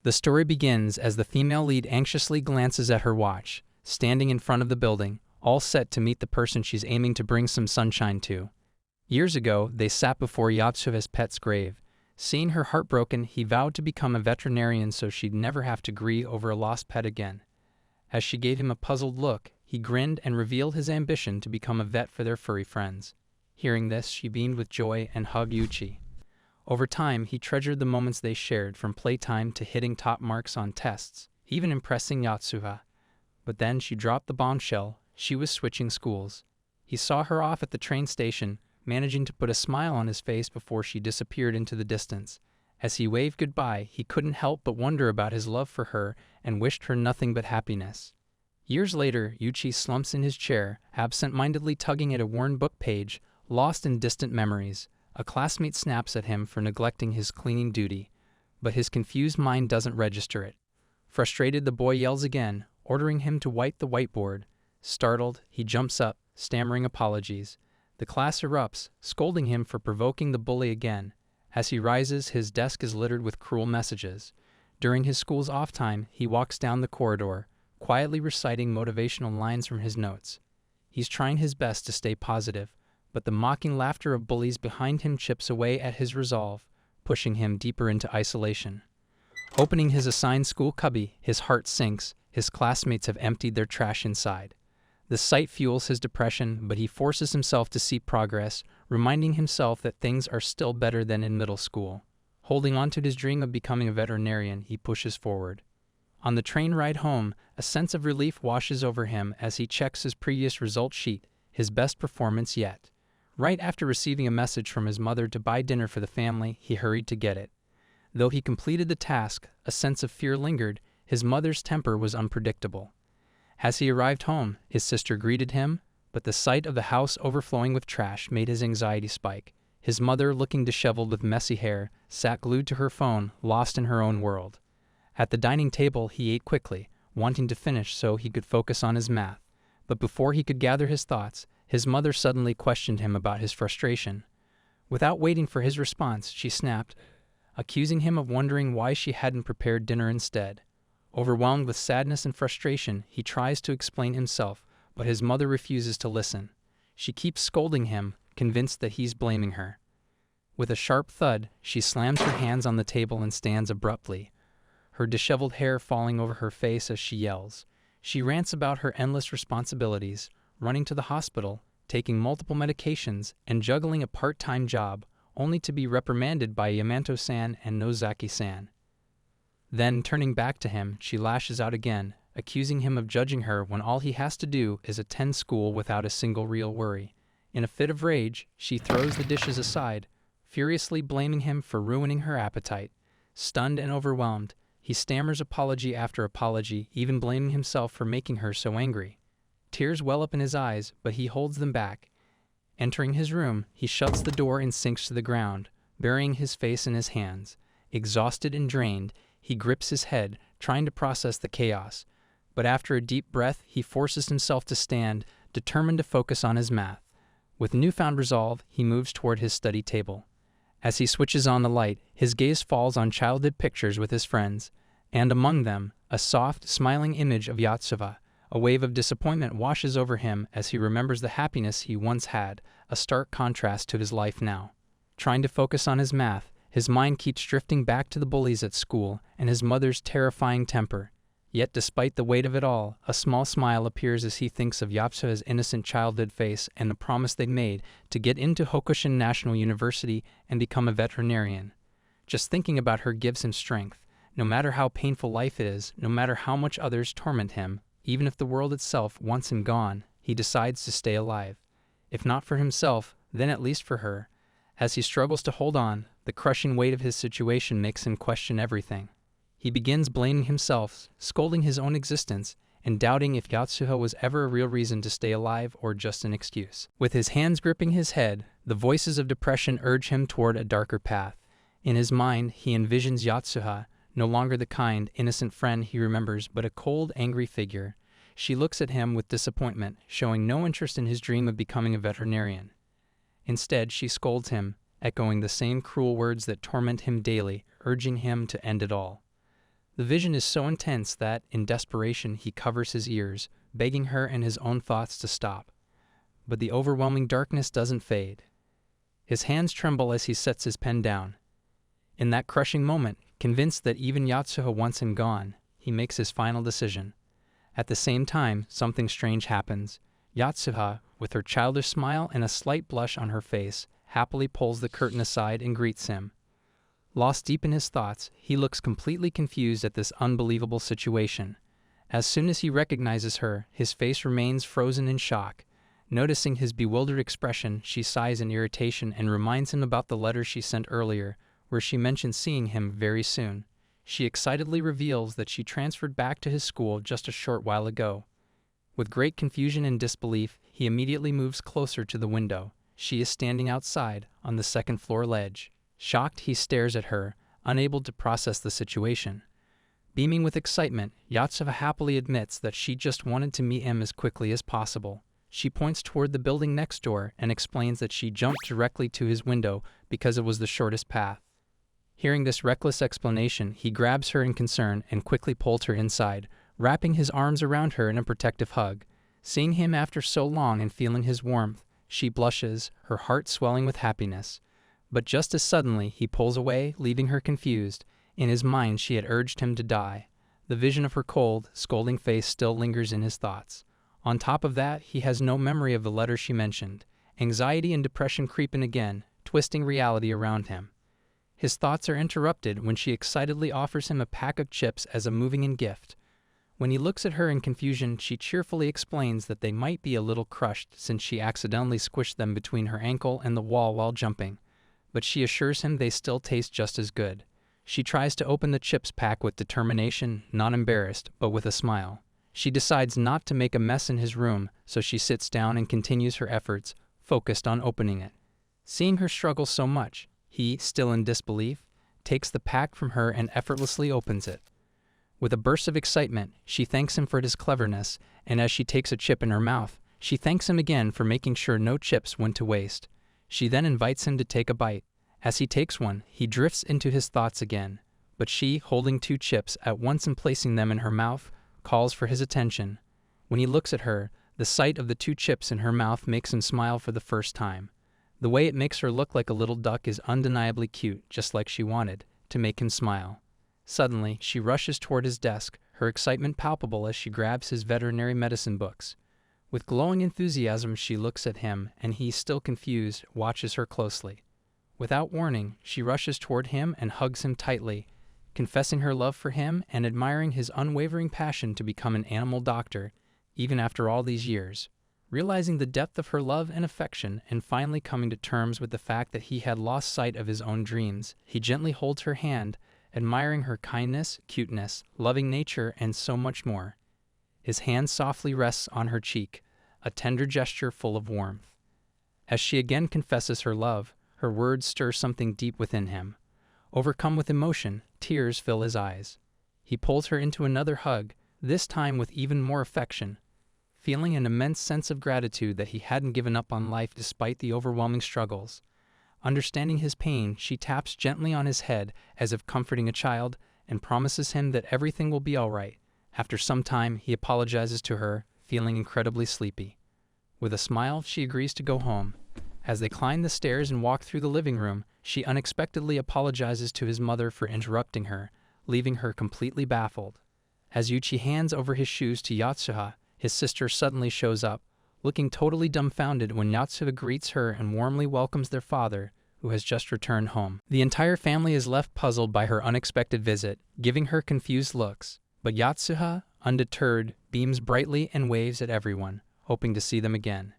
The story begins as the female lead anxiously glances at her watch, standing in front of the building, all set to meet the person she's aiming to bring some sunshine to. Years ago, they sat before Yatsuo's pet's grave. Seeing her heartbroken, he vowed to become a veterinarian so she'd never have to grieve over a lost pet again. As she gave him a puzzled look, he grinned and revealed his ambition to become a vet for their furry friends. Hearing this, she beamed with joy and hugged Yuchi. Over time, he treasured the moments they shared, from playtime to hitting top marks on tests, even impressing Yatsuo. But then she dropped the bombshell. She was switching schools. He saw her off at the train station, managing to put a smile on his face before she disappeared into the distance. As he waved goodbye, he couldn't help but wonder about his love for her and wished her nothing but happiness. Years later, Yuchi slumps in his chair, absent-mindedly tugging at a worn book page, lost in distant memories. A classmate snaps at him for neglecting his cleaning duty, but his confused mind doesn't register it. Frustrated, the boy yells again, ordering him to wipe the whiteboard. Startled, he jumps up, stammering apologies. The class erupts, scolding him for provoking the bully again. As he rises, his desk is littered with cruel messages. During his school's off time, he walks down the corridor, quietly reciting motivational lines from his notes. He's trying his best to stay positive, but the mocking laughter of bullies behind him chips away at his resolve, pushing him deeper into isolation. Opening his assigned school cubby, his heart sinks. His classmates have emptied their trash inside. The sight fuels his depression, but he forces himself to see progress, reminding himself that things are still better than in middle school. Holding on to his dream of becoming a veterinarian, he pushes forward. On the train ride home, a sense of relief washes over him as he checks his previous result sheet, his best performance yet. Right after receiving a message from his mother to buy dinner for the family, he hurried to get it. Though he completed the task, a sense of fear lingered. His mother's temper was unpredictable. As he arrived home, his sister greeted him, but the sight of the house overflowing with trash made his anxiety spike. His mother, looking disheveled with messy hair, sat glued to her phone, lost in her own world. At the dining table, he ate quickly, wanting to finish so he could focus on his math. But before he could gather his thoughts, his mother suddenly questioned him about his frustration. Without waiting for his response, she snapped, accusing him of wondering why she hadn't prepared dinner instead. Overwhelmed with sadness and frustration, he tries to explain himself, but his mother refuses to listen. She keeps scolding him, convinced that he's blaming her. With a sharp thud, she slams her hands on the table and stands abruptly, her disheveled hair falling over her face as she yells. She rants about her endless responsibilities, running to the hospital, taking multiple medications, and juggling a part-time job, only to be reprimanded by Yamato-san and Nozaki-san. Then, turning back to him, she lashes out again, accusing him of judging her when all he has to do is attend school without a single real worry. In a fit of rage, she throws the dishes aside, furiously blaming him for ruining her appetite. Stunned and overwhelmed, he stammers apology after apology, even blaming himself for making her so angry. Tears well up in his eyes, but he holds them back. Entering his room, he shuts the door and sinks to the ground, burying his face in his hands. Exhausted and drained, he grips his head, trying to process the chaos. But after a deep breath, he forces himself to stand, determined to focus on his math. With newfound resolve, he moves toward his study table. As he switches on the light, his gaze falls on childhood pictures with his friends, and among them, a soft, smiling image of Yatsuo. A wave of disappointment washes over him as he remembers the happiness he once had, a stark contrast to his life now. Trying to focus on his math, his mind keeps drifting back to the bullies at school and his mother's terrifying temper. Yet despite the weight of it all, a small smile appears as he thinks of Yatsuo's innocent childhood face and the promise they made to get into Hokushin National University and become a veterinarian. Just thinking about her gives him strength. No matter how painful life is, no matter how much others torment him, even if the world itself wants him gone, he decides to stay alive. If not for himself, then at least for her. As he struggles to hold on, the crushing weight of his situation makes him question everything. He begins blaming himself, scolding his own existence, and doubting if Yatsuo was ever a real reason to stay alive or just an excuse. With his hands gripping his head, the voices of depression urge him toward a darker path. In his mind, he envisions Yatsuo, no longer the kind, innocent friend he remembers, but a cold, angry figure. She looks at him with disappointment, showing no interest in his dream of becoming a veterinarian. Instead, she scolds him, echoing the same cruel words that torment him daily, urging him to end it all. The vision is so intense that, in desperation, he covers his ears, begging her and his own thoughts to stop. But the overwhelming darkness doesn't fade. His hands tremble as he sets his pen down. In that crushing moment, convinced that even Yatsuo wants him gone, he makes his final decision. At the same time, something strange happens. Yatsuo, with her childish smile and a slight blush on her face, happily pulls the curtain aside and greets him. Lost deep in his thoughts, he looks completely confused at this unbelievable situation. As soon as he recognizes her, his face remains frozen in shock. Noticing his bewildered expression, she sighs in irritation and reminds him about the letter she sent earlier, where she mentioned seeing him very soon. She excitedly reveals that she transferred back to his school just a short while ago. With great confusion and disbelief, he immediately moves closer to the window. She is standing outside, on the second-floor ledge. Shocked, he stares at her, unable to process the situation. Beaming with excitement, Yatsuo happily admits that she just wanted to meet him as quickly as possible. She points toward the building next door and explains that she jumped directly to his window because it was the shortest path. Hearing this reckless explanation, he grabs her in concern and quickly pulls her inside, wrapping his arms around her in a protective hug. Seeing him after so long and feeling his warmth, she blushes, her heart swelling with happiness. But just as suddenly, he pulls away, leaving her confused. In his mind, she had urged him to die. The vision of her cold, scolding face still lingers in his thoughts. On top of that, he has no memory of the letter she mentioned. Anxiety and depression creep in again, twisting reality around him. His thoughts are interrupted when she excitedly offers him a pack of chips as a moving-in gift. When he looks at her in confusion, she cheerfully explains that they might be a little crushed since she accidentally squished them between her ankle and the wall while jumping. But she assures him they still taste just as good. She tries to open the chips pack with determination, not embarrassed, but with a smile. She decides not to make a mess in his room, so she sits down and continues her efforts, focused on opening it. Seeing her struggle so much, he, still in disbelief, takes the pack from her and effortlessly opens it. With a burst of excitement, she thanks him for his cleverness, and as she takes a chip in her mouth, she thanks him again for making sure no chips went to waste. She then invites him to take a bite. As he takes one, he drifts into his thoughts again, but she, holding 2 chips at once and placing them in her mouth, calls for his attention. When he looks at her, the sight of the 2 chips in her mouth makes him smile for the first time. The way it makes her look like a little duck is undeniably cute, just like she wanted, to make him smile. Suddenly, she rushes toward his desk, her excitement palpable as she grabs his veterinary medicine books. With glowing enthusiasm, she looks at him, and he, still confused, watches her closely. Without warning, she rushes toward him and hugs him tightly, confessing her love for him and admiring his unwavering passion to become an animal doctor, even after all these years. Realizing the depth of her love and affection and finally coming to terms with the fact that he had lost sight of his own dreams, he gently holds her hand, admiring her kindness, cuteness, loving nature, and so much more. His hand softly rests on her cheek, a tender gesture full of warmth. As she again confesses her love, her words stir something deep within him. Overcome with emotion, tears fill his eyes. He pulls her into another hug, this time with even more affection. Feeling an immense sense of gratitude that he hadn't given up on life despite the overwhelming struggles. Understanding his pain, she taps gently on his head as if comforting a child and promises him that everything will be all right. After some time, he apologizes to her, feeling incredibly sleepy. With a smile, she agrees to go home. As they climb the stairs and walk through the living room, she unexpectedly apologizes to his mother for interrupting her, leaving her completely baffled. As Yuchi hands over his shoes to Yatsuo, his sister suddenly shows up, looking totally dumbfounded when Yatsuo greets her and warmly welcomes their father, who has just returned home. The entire family is left puzzled by her unexpected visit, giving her confused looks. But Yatsuo, undeterred, beams brightly and waves at everyone, hoping to see them again.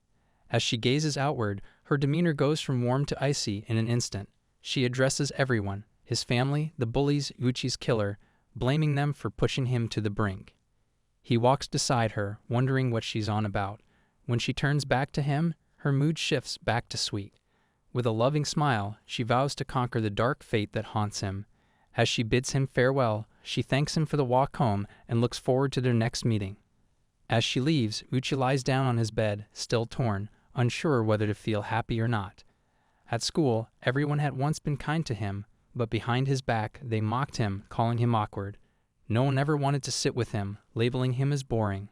As she gazes outward, her demeanor goes from warm to icy in an instant. She addresses everyone, his family, the bullies, Uchi's killer, blaming them for pushing him to the brink. He walks beside her, wondering what she's on about. When she turns back to him, her mood shifts back to sweet. With a loving smile, she vows to conquer the dark fate that haunts him. As she bids him farewell, she thanks him for the walk home and looks forward to their next meeting. As she leaves, Uchi lies down on his bed, still torn, unsure whether to feel happy or not. At school, everyone had once been kind to him, but behind his back, they mocked him, calling him awkward. No one ever wanted to sit with him, labeling him as boring.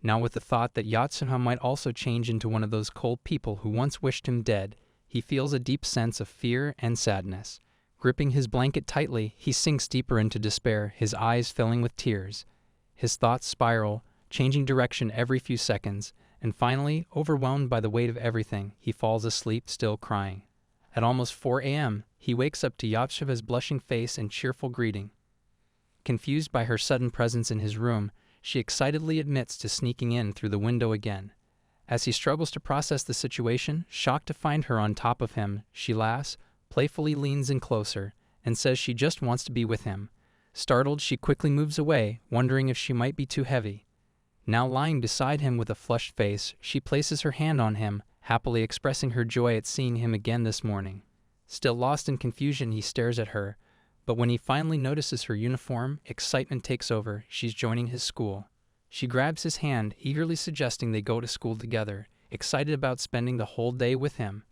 Now with the thought that Yatsuo might also change into one of those cold people who once wished him dead, he feels a deep sense of fear and sadness. Gripping his blanket tightly, he sinks deeper into despair, his eyes filling with tears. His thoughts spiral, changing direction every few seconds, and finally, overwhelmed by the weight of everything, he falls asleep, still crying. At almost 4 a.m., he wakes up to Yatsuo's blushing face and cheerful greeting. Confused by her sudden presence in his room, she excitedly admits to sneaking in through the window again. As he struggles to process the situation, shocked to find her on top of him, she laughs, playfully leans in closer, and says she just wants to be with him. Startled, she quickly moves away, wondering if she might be too heavy. Now lying beside him with a flushed face, she places her hand on him, happily expressing her joy at seeing him again this morning. Still lost in confusion, he stares at her, but when he finally notices her uniform, excitement takes over. She's joining his school. She grabs his hand, eagerly suggesting they go to school together, excited about spending the whole day with him.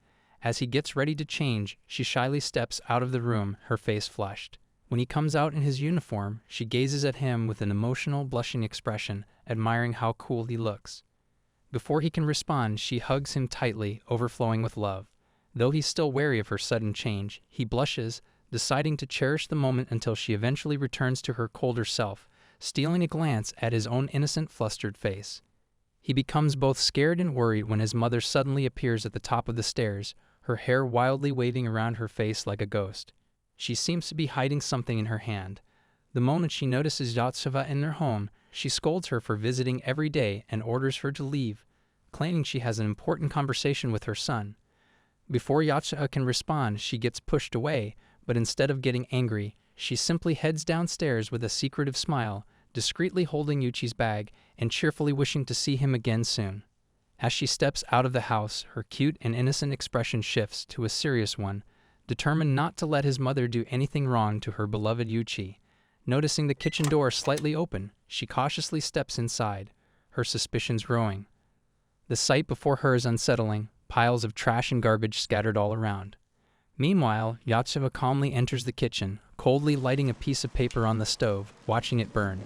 As he gets ready to change, she shyly steps out of the room, her face flushed. When he comes out in his uniform, she gazes at him with an emotional, blushing expression, admiring how cool he looks. Before he can respond, she hugs him tightly, overflowing with love. Though he's still wary of her sudden change, he blushes, deciding to cherish the moment until she eventually returns to her colder self, stealing a glance at his own innocent, flustered face. He becomes both scared and worried when his mother suddenly appears at the top of the stairs, her hair wildly waving around her face like a ghost. She seems to be hiding something in her hand. The moment she notices Yatsuo in their home, she scolds her for visiting every day and orders her to leave, claiming she has an important conversation with her son. Before Yatsuo can respond, she gets pushed away, but instead of getting angry, she simply heads downstairs with a secretive smile, discreetly holding Yuchi's bag and cheerfully wishing to see him again soon. As she steps out of the house, her cute and innocent expression shifts to a serious one, determined not to let his mother do anything wrong to her beloved Yuchi. Noticing the kitchen door slightly open, she cautiously steps inside, her suspicions growing. The sight before her is unsettling, piles of trash and garbage scattered all around. Meanwhile, Yatsuo calmly enters the kitchen, coldly lighting a piece of paper on the stove, watching it burn.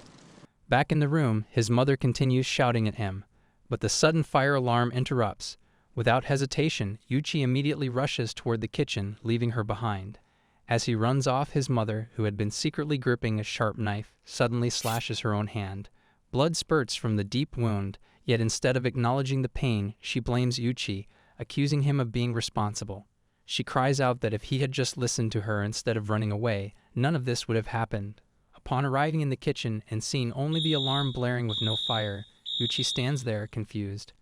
Back in the room, his mother continues shouting at him, but the sudden fire alarm interrupts. Without hesitation, Yuchi immediately rushes toward the kitchen, leaving her behind. As he runs off, his mother, who had been secretly gripping a sharp knife, suddenly slashes her own hand. Blood spurts from the deep wound, yet instead of acknowledging the pain, she blames Yuchi, accusing him of being responsible. She cries out that if he had just listened to her instead of running away, none of this would have happened. Upon arriving in the kitchen and seeing only the alarm blaring with no fire, Yuchi stands there, confused.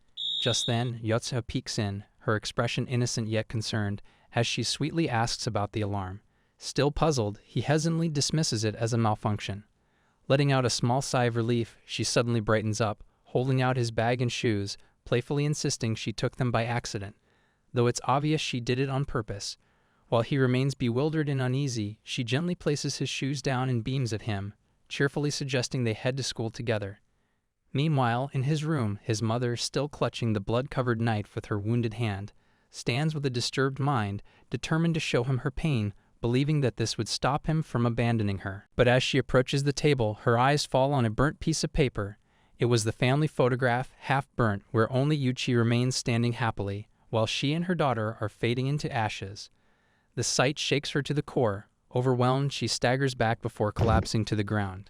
Just then, Yatsuo peeks in, her expression innocent yet concerned, as she sweetly asks about the alarm. Still puzzled, he hesitantly dismisses it as a malfunction. Letting out a small sigh of relief, she suddenly brightens up, holding out his bag and shoes, playfully insisting she took them by accident, though it's obvious she did it on purpose. While he remains bewildered and uneasy, she gently places his shoes down and beams at him, cheerfully suggesting they head to school together. Meanwhile, in his room, his mother, still clutching the blood-covered knife with her wounded hand, stands with a disturbed mind, determined to show him her pain, believing that this would stop him from abandoning her. But as she approaches the table, her eyes fall on a burnt piece of paper. It was the family photograph, half burnt, where only Yuchi remains standing happily, while she and her daughter are fading into ashes. The sight shakes her to the core. Overwhelmed, she staggers back before collapsing to the ground.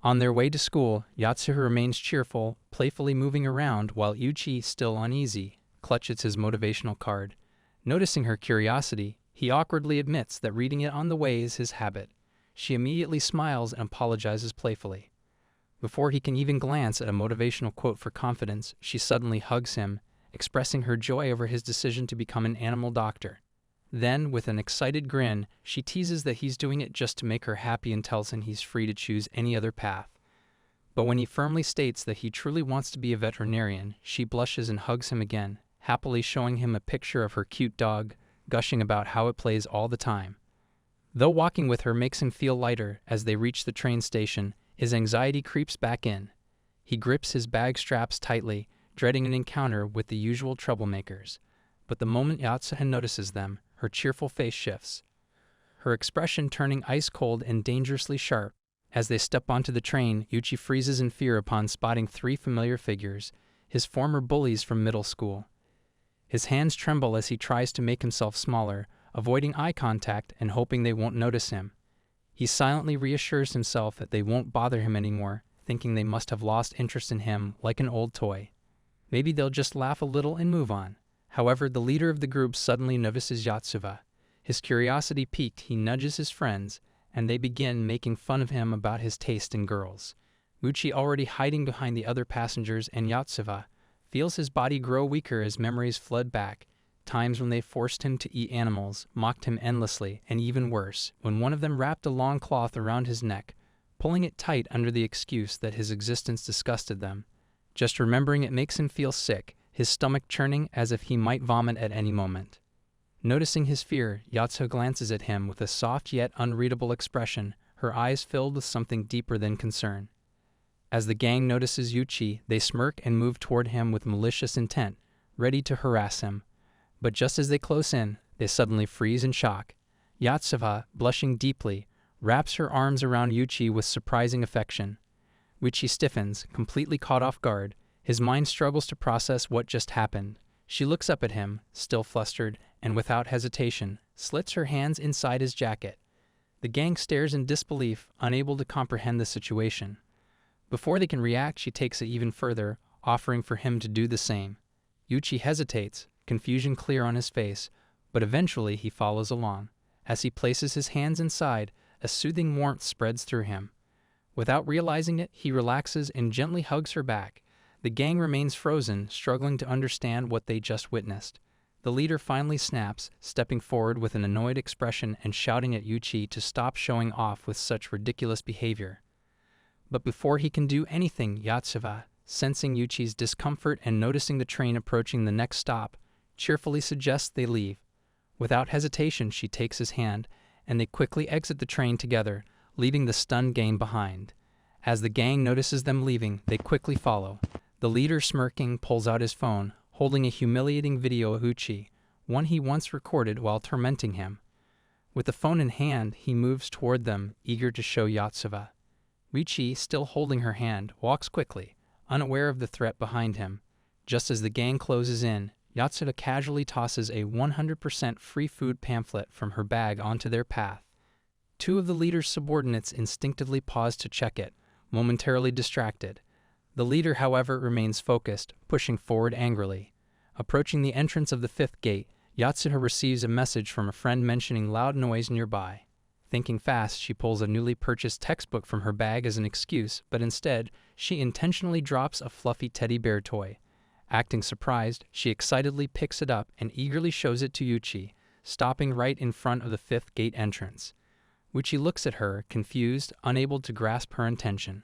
On their way to school, Yatsuo remains cheerful, playfully moving around, while Yuchi, still uneasy, clutches his motivational card. Noticing her curiosity, he awkwardly admits that reading it on the way is his habit. She immediately smiles and apologizes playfully. Before he can even glance at a motivational quote for confidence, she suddenly hugs him, expressing her joy over his decision to become an animal doctor. Then, with an excited grin, she teases that he's doing it just to make her happy and tells him he's free to choose any other path. But when he firmly states that he truly wants to be a veterinarian, she blushes and hugs him again, happily showing him a picture of her cute dog, gushing about how it plays all the time. Though walking with her makes him feel lighter, as they reach the train station, his anxiety creeps back in. He grips his bag straps tightly, dreading an encounter with the usual troublemakers. But the moment Yatsuo notices them, her cheerful face shifts, her expression turning ice cold and dangerously sharp. As they step onto the train, Yuchi freezes in fear upon spotting three familiar figures, his former bullies from middle school. His hands tremble as he tries to make himself smaller, avoiding eye contact and hoping they won't notice him. He silently reassures himself that they won't bother him anymore, thinking they must have lost interest in him like an old toy. Maybe they'll just laugh a little and move on. However, the leader of the group suddenly notices Yatsuo. His curiosity piqued, he nudges his friends, and they begin making fun of him about his taste in girls. Uchi, already hiding behind the other passengers, and Yatsuo feels his body grow weaker as memories flood back, times when they forced him to eat animals, mocked him endlessly, and even worse, when one of them wrapped a long cloth around his neck, pulling it tight under the excuse that his existence disgusted them. Just remembering it makes him feel sick, his stomach churning as if he might vomit at any moment. Noticing his fear, Yatsuo glances at him with a soft yet unreadable expression, her eyes filled with something deeper than concern. As the gang notices Yuchi, they smirk and move toward him with malicious intent, ready to harass him. But just as they close in, they suddenly freeze in shock. Yatsuo, blushing deeply, wraps her arms around Yuchi with surprising affection. Yuchi stiffens, completely caught off guard. His mind struggles to process what just happened. She looks up at him, still flustered, and without hesitation, slits her hands inside his jacket. The gang stares in disbelief, unable to comprehend the situation. Before they can react, she takes it even further, offering for him to do the same. Yuchi hesitates, confusion clear on his face, but eventually he follows along. As he places his hands inside, a soothing warmth spreads through him. Without realizing it, he relaxes and gently hugs her back. The gang remains frozen, struggling to understand what they just witnessed. The leader finally snaps, stepping forward with an annoyed expression and shouting at Yuchi to stop showing off with such ridiculous behavior. But before he can do anything, Yatsuo, sensing Yuchi's discomfort and noticing the train approaching the next stop, cheerfully suggests they leave. Without hesitation, she takes his hand, and they quickly exit the train together, leaving the stunned gang behind. As the gang notices them leaving, they quickly follow. The leader, smirking, pulls out his phone, holding a humiliating video of Yuchi, one he once recorded while tormenting him. With the phone in hand, he moves toward them, eager to show Yatsuo. Yuchi, still holding her hand, walks quickly, unaware of the threat behind him. Just as the gang closes in, Yatsuo casually tosses a 100% free food pamphlet from her bag onto their path. Two of the leader's subordinates instinctively pause to check it, momentarily distracted. The leader, however, remains focused, pushing forward angrily. Approaching the entrance of the fifth gate, Yatsuo receives a message from a friend mentioning loud noise nearby. Thinking fast, she pulls a newly purchased textbook from her bag as an excuse, but instead, she intentionally drops a fluffy teddy bear toy. Acting surprised, she excitedly picks it up and eagerly shows it to Yuchi, stopping right in front of the fifth gate entrance. Yuchi looks at her, confused, unable to grasp her intention.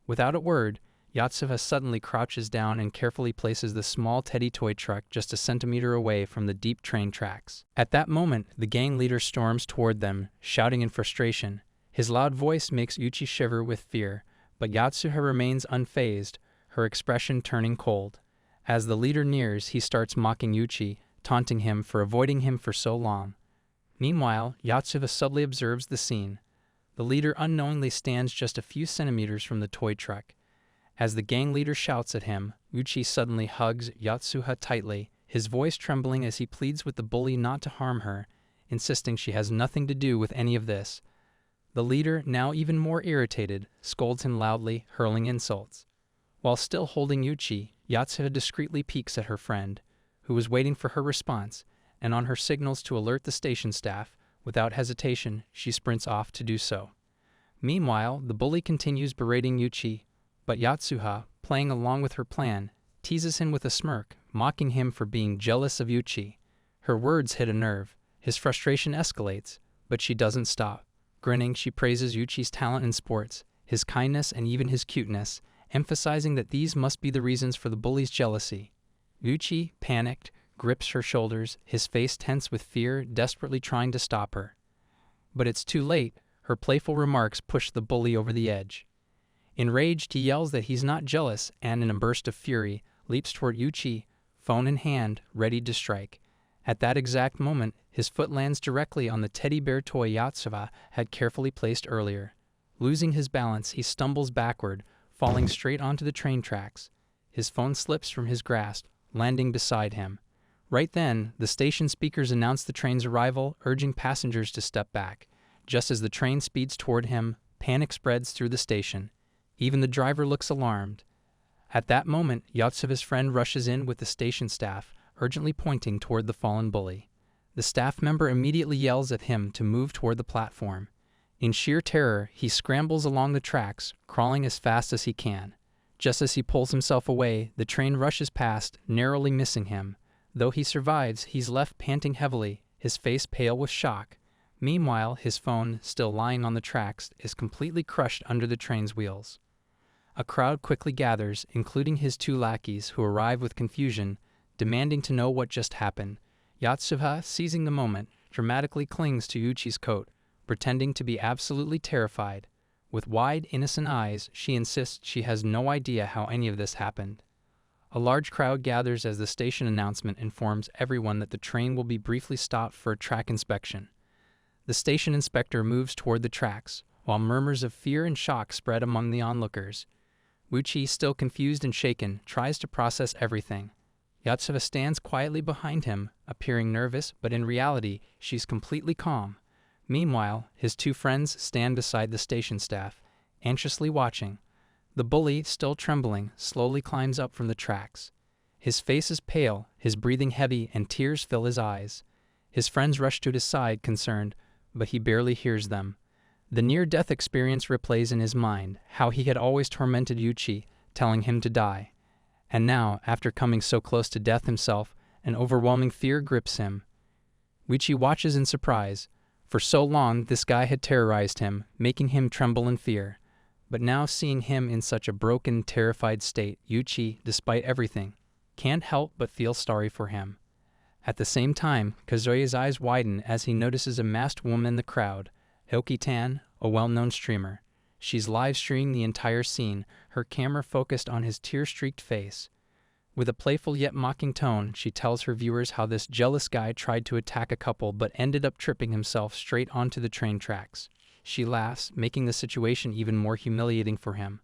Without a word, Yatsuo suddenly crouches down and carefully places the small teddy toy truck just a centimeter away from the deep train tracks. At that moment, the gang leader storms toward them, shouting in frustration. His loud voice makes Yuchi shiver with fear, but Yatsuo remains unfazed, her expression turning cold. As the leader nears, he starts mocking Yuchi, taunting him for avoiding him for so long. Meanwhile, Yatsuo subtly observes the scene. The leader unknowingly stands just a few centimeters from the toy truck. As the gang leader shouts at him, Yuchi suddenly hugs Yatsuo tightly, his voice trembling as he pleads with the bully not to harm her, insisting she has nothing to do with any of this. The leader, now even more irritated, scolds him loudly, hurling insults. While still holding Yuchi, Yatsuo discreetly peeks at her friend, who was waiting for her response, and on her signals to alert the station staff, without hesitation, she sprints off to do so. Meanwhile, the bully continues berating Yuchi, but Yatsuo, playing along with her plan, teases him with a smirk, mocking him for being jealous of Yuchi. Her words hit a nerve. His frustration escalates, but she doesn't stop. Grinning, she praises Yuchi's talent in sports, his kindness, and even his cuteness, emphasizing that these must be the reasons for the bully's jealousy. Yuchi, panicked, grips her shoulders, his face tense with fear, desperately trying to stop her. But it's too late. Her playful remarks push the bully over the edge. Enraged, he yells that he's not jealous and, in a burst of fury, leaps toward Yuchi, phone in hand, ready to strike. At that exact moment, his foot lands directly on the teddy bear toy Yatsuo had carefully placed earlier. Losing his balance, he stumbles backward, falling straight onto the train tracks. His phone slips from his grasp, landing beside him. Right then, the station speakers announce the train's arrival, urging passengers to step back. Just as the train speeds toward him, panic spreads through the station. Even the driver looks alarmed. At that moment, Yatsuo's friend rushes in with the station staff, urgently pointing toward the fallen bully. The staff member immediately yells at him to move toward the platform. In sheer terror, he scrambles along the tracks, crawling as fast as he can. Just as he pulls himself away, the train rushes past, narrowly missing him. Though he survives, he's left panting heavily, his face pale with shock. Meanwhile, his phone, still lying on the tracks, is completely crushed under the train's wheels. A crowd quickly gathers, including his two lackeys, who arrive with confusion, demanding to know what just happened. Yatsuo, seizing the moment, dramatically clings to Yuichi's coat, pretending to be absolutely terrified. With wide, innocent eyes, she insists she has no idea how any of this happened. A large crowd gathers as the station announcement informs everyone that the train will be briefly stopped for a track inspection. The station inspector moves toward the tracks, while murmurs of fear and shock spread among the onlookers. Yuichi, still confused and shaken, tries to process everything. Yatsuo stands quietly behind him, appearing nervous, but in reality, she's completely calm. Meanwhile, his two friends stand beside the station staff, anxiously watching. The bully, still trembling, slowly climbs up from the tracks. His face is pale, his breathing heavy, and tears fill his eyes. His friends rush to his side, concerned, but he barely hears them. The near-death experience replays in his mind, how he had always tormented Yuichi, telling him to die. And now, after coming so close to death himself, an overwhelming fear grips him. Yuichi watches in surprise. For so long, this guy had terrorized him, making him tremble in fear. But now, seeing him in such a broken, terrified state, Yuichi, despite everything, can't help but feel sorry for him. At the same time, Kazuya's eyes widen as he notices a masked woman in the crowd, Aoki-tan, a well-known streamer. She's live-streaming the entire scene, her camera focused on his tear-streaked face. With a playful yet mocking tone, she tells her viewers how this jealous guy tried to attack a couple but ended up tripping himself straight onto the train tracks. She laughs, making the situation even more humiliating for him.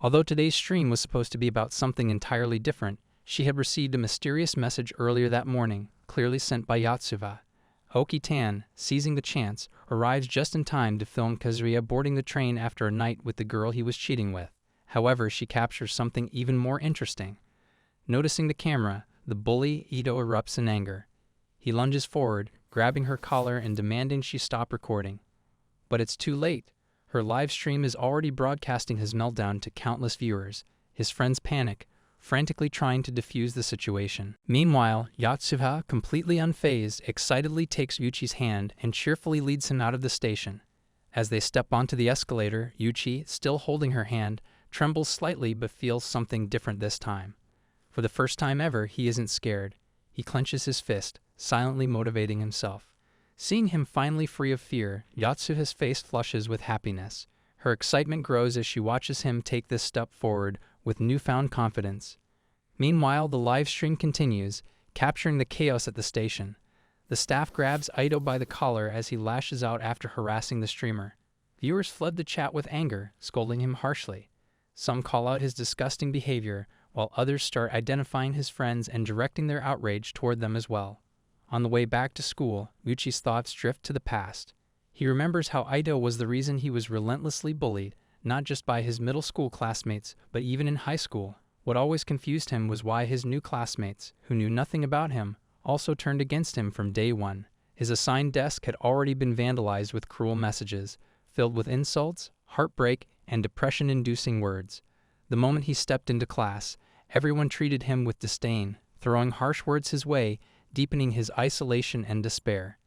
Although today's stream was supposed to be about something entirely different, she had received a mysterious message earlier that morning, clearly sent by Yatsuo. Aoki-tan, seizing the chance, arrives just in time to film Kazuya boarding the train after a night with the girl he was cheating with. However, she captures something even more interesting. Noticing the camera, the bully Ito erupts in anger. He lunges forward, grabbing her collar and demanding she stop recording. But it's too late. Her live stream is already broadcasting his meltdown to countless viewers. His friends panic, frantically trying to defuse the situation. Meanwhile, Yatsuo, completely unfazed, excitedly takes Yuichi's hand and cheerfully leads him out of the station. As they step onto the escalator, Yuichi, still holding her hand, trembles slightly but feels something different this time. For the first time ever, he isn't scared. He clenches his fist, silently motivating himself. Seeing him finally free of fear, Yatsuo's face flushes with happiness. Her excitement grows as she watches him take this step forward with newfound confidence. Meanwhile, the live stream continues, capturing the chaos at the station. The staff grabs Ito by the collar as he lashes out after harassing the streamer. Viewers flood the chat with anger, scolding him harshly. Some call out his disgusting behavior, while others start identifying his friends and directing their outrage toward them as well. On the way back to school, Yuichi's thoughts drift to the past. He remembers how Ito was the reason he was relentlessly bullied, not just by his middle school classmates, but even in high school. What always confused him was why his new classmates, who knew nothing about him, also turned against him from day one. His assigned desk had already been vandalized with cruel messages, filled with insults, heartbreak, and depression-inducing words. The moment he stepped into class, everyone treated him with disdain, throwing harsh words his way, deepening his isolation and despair.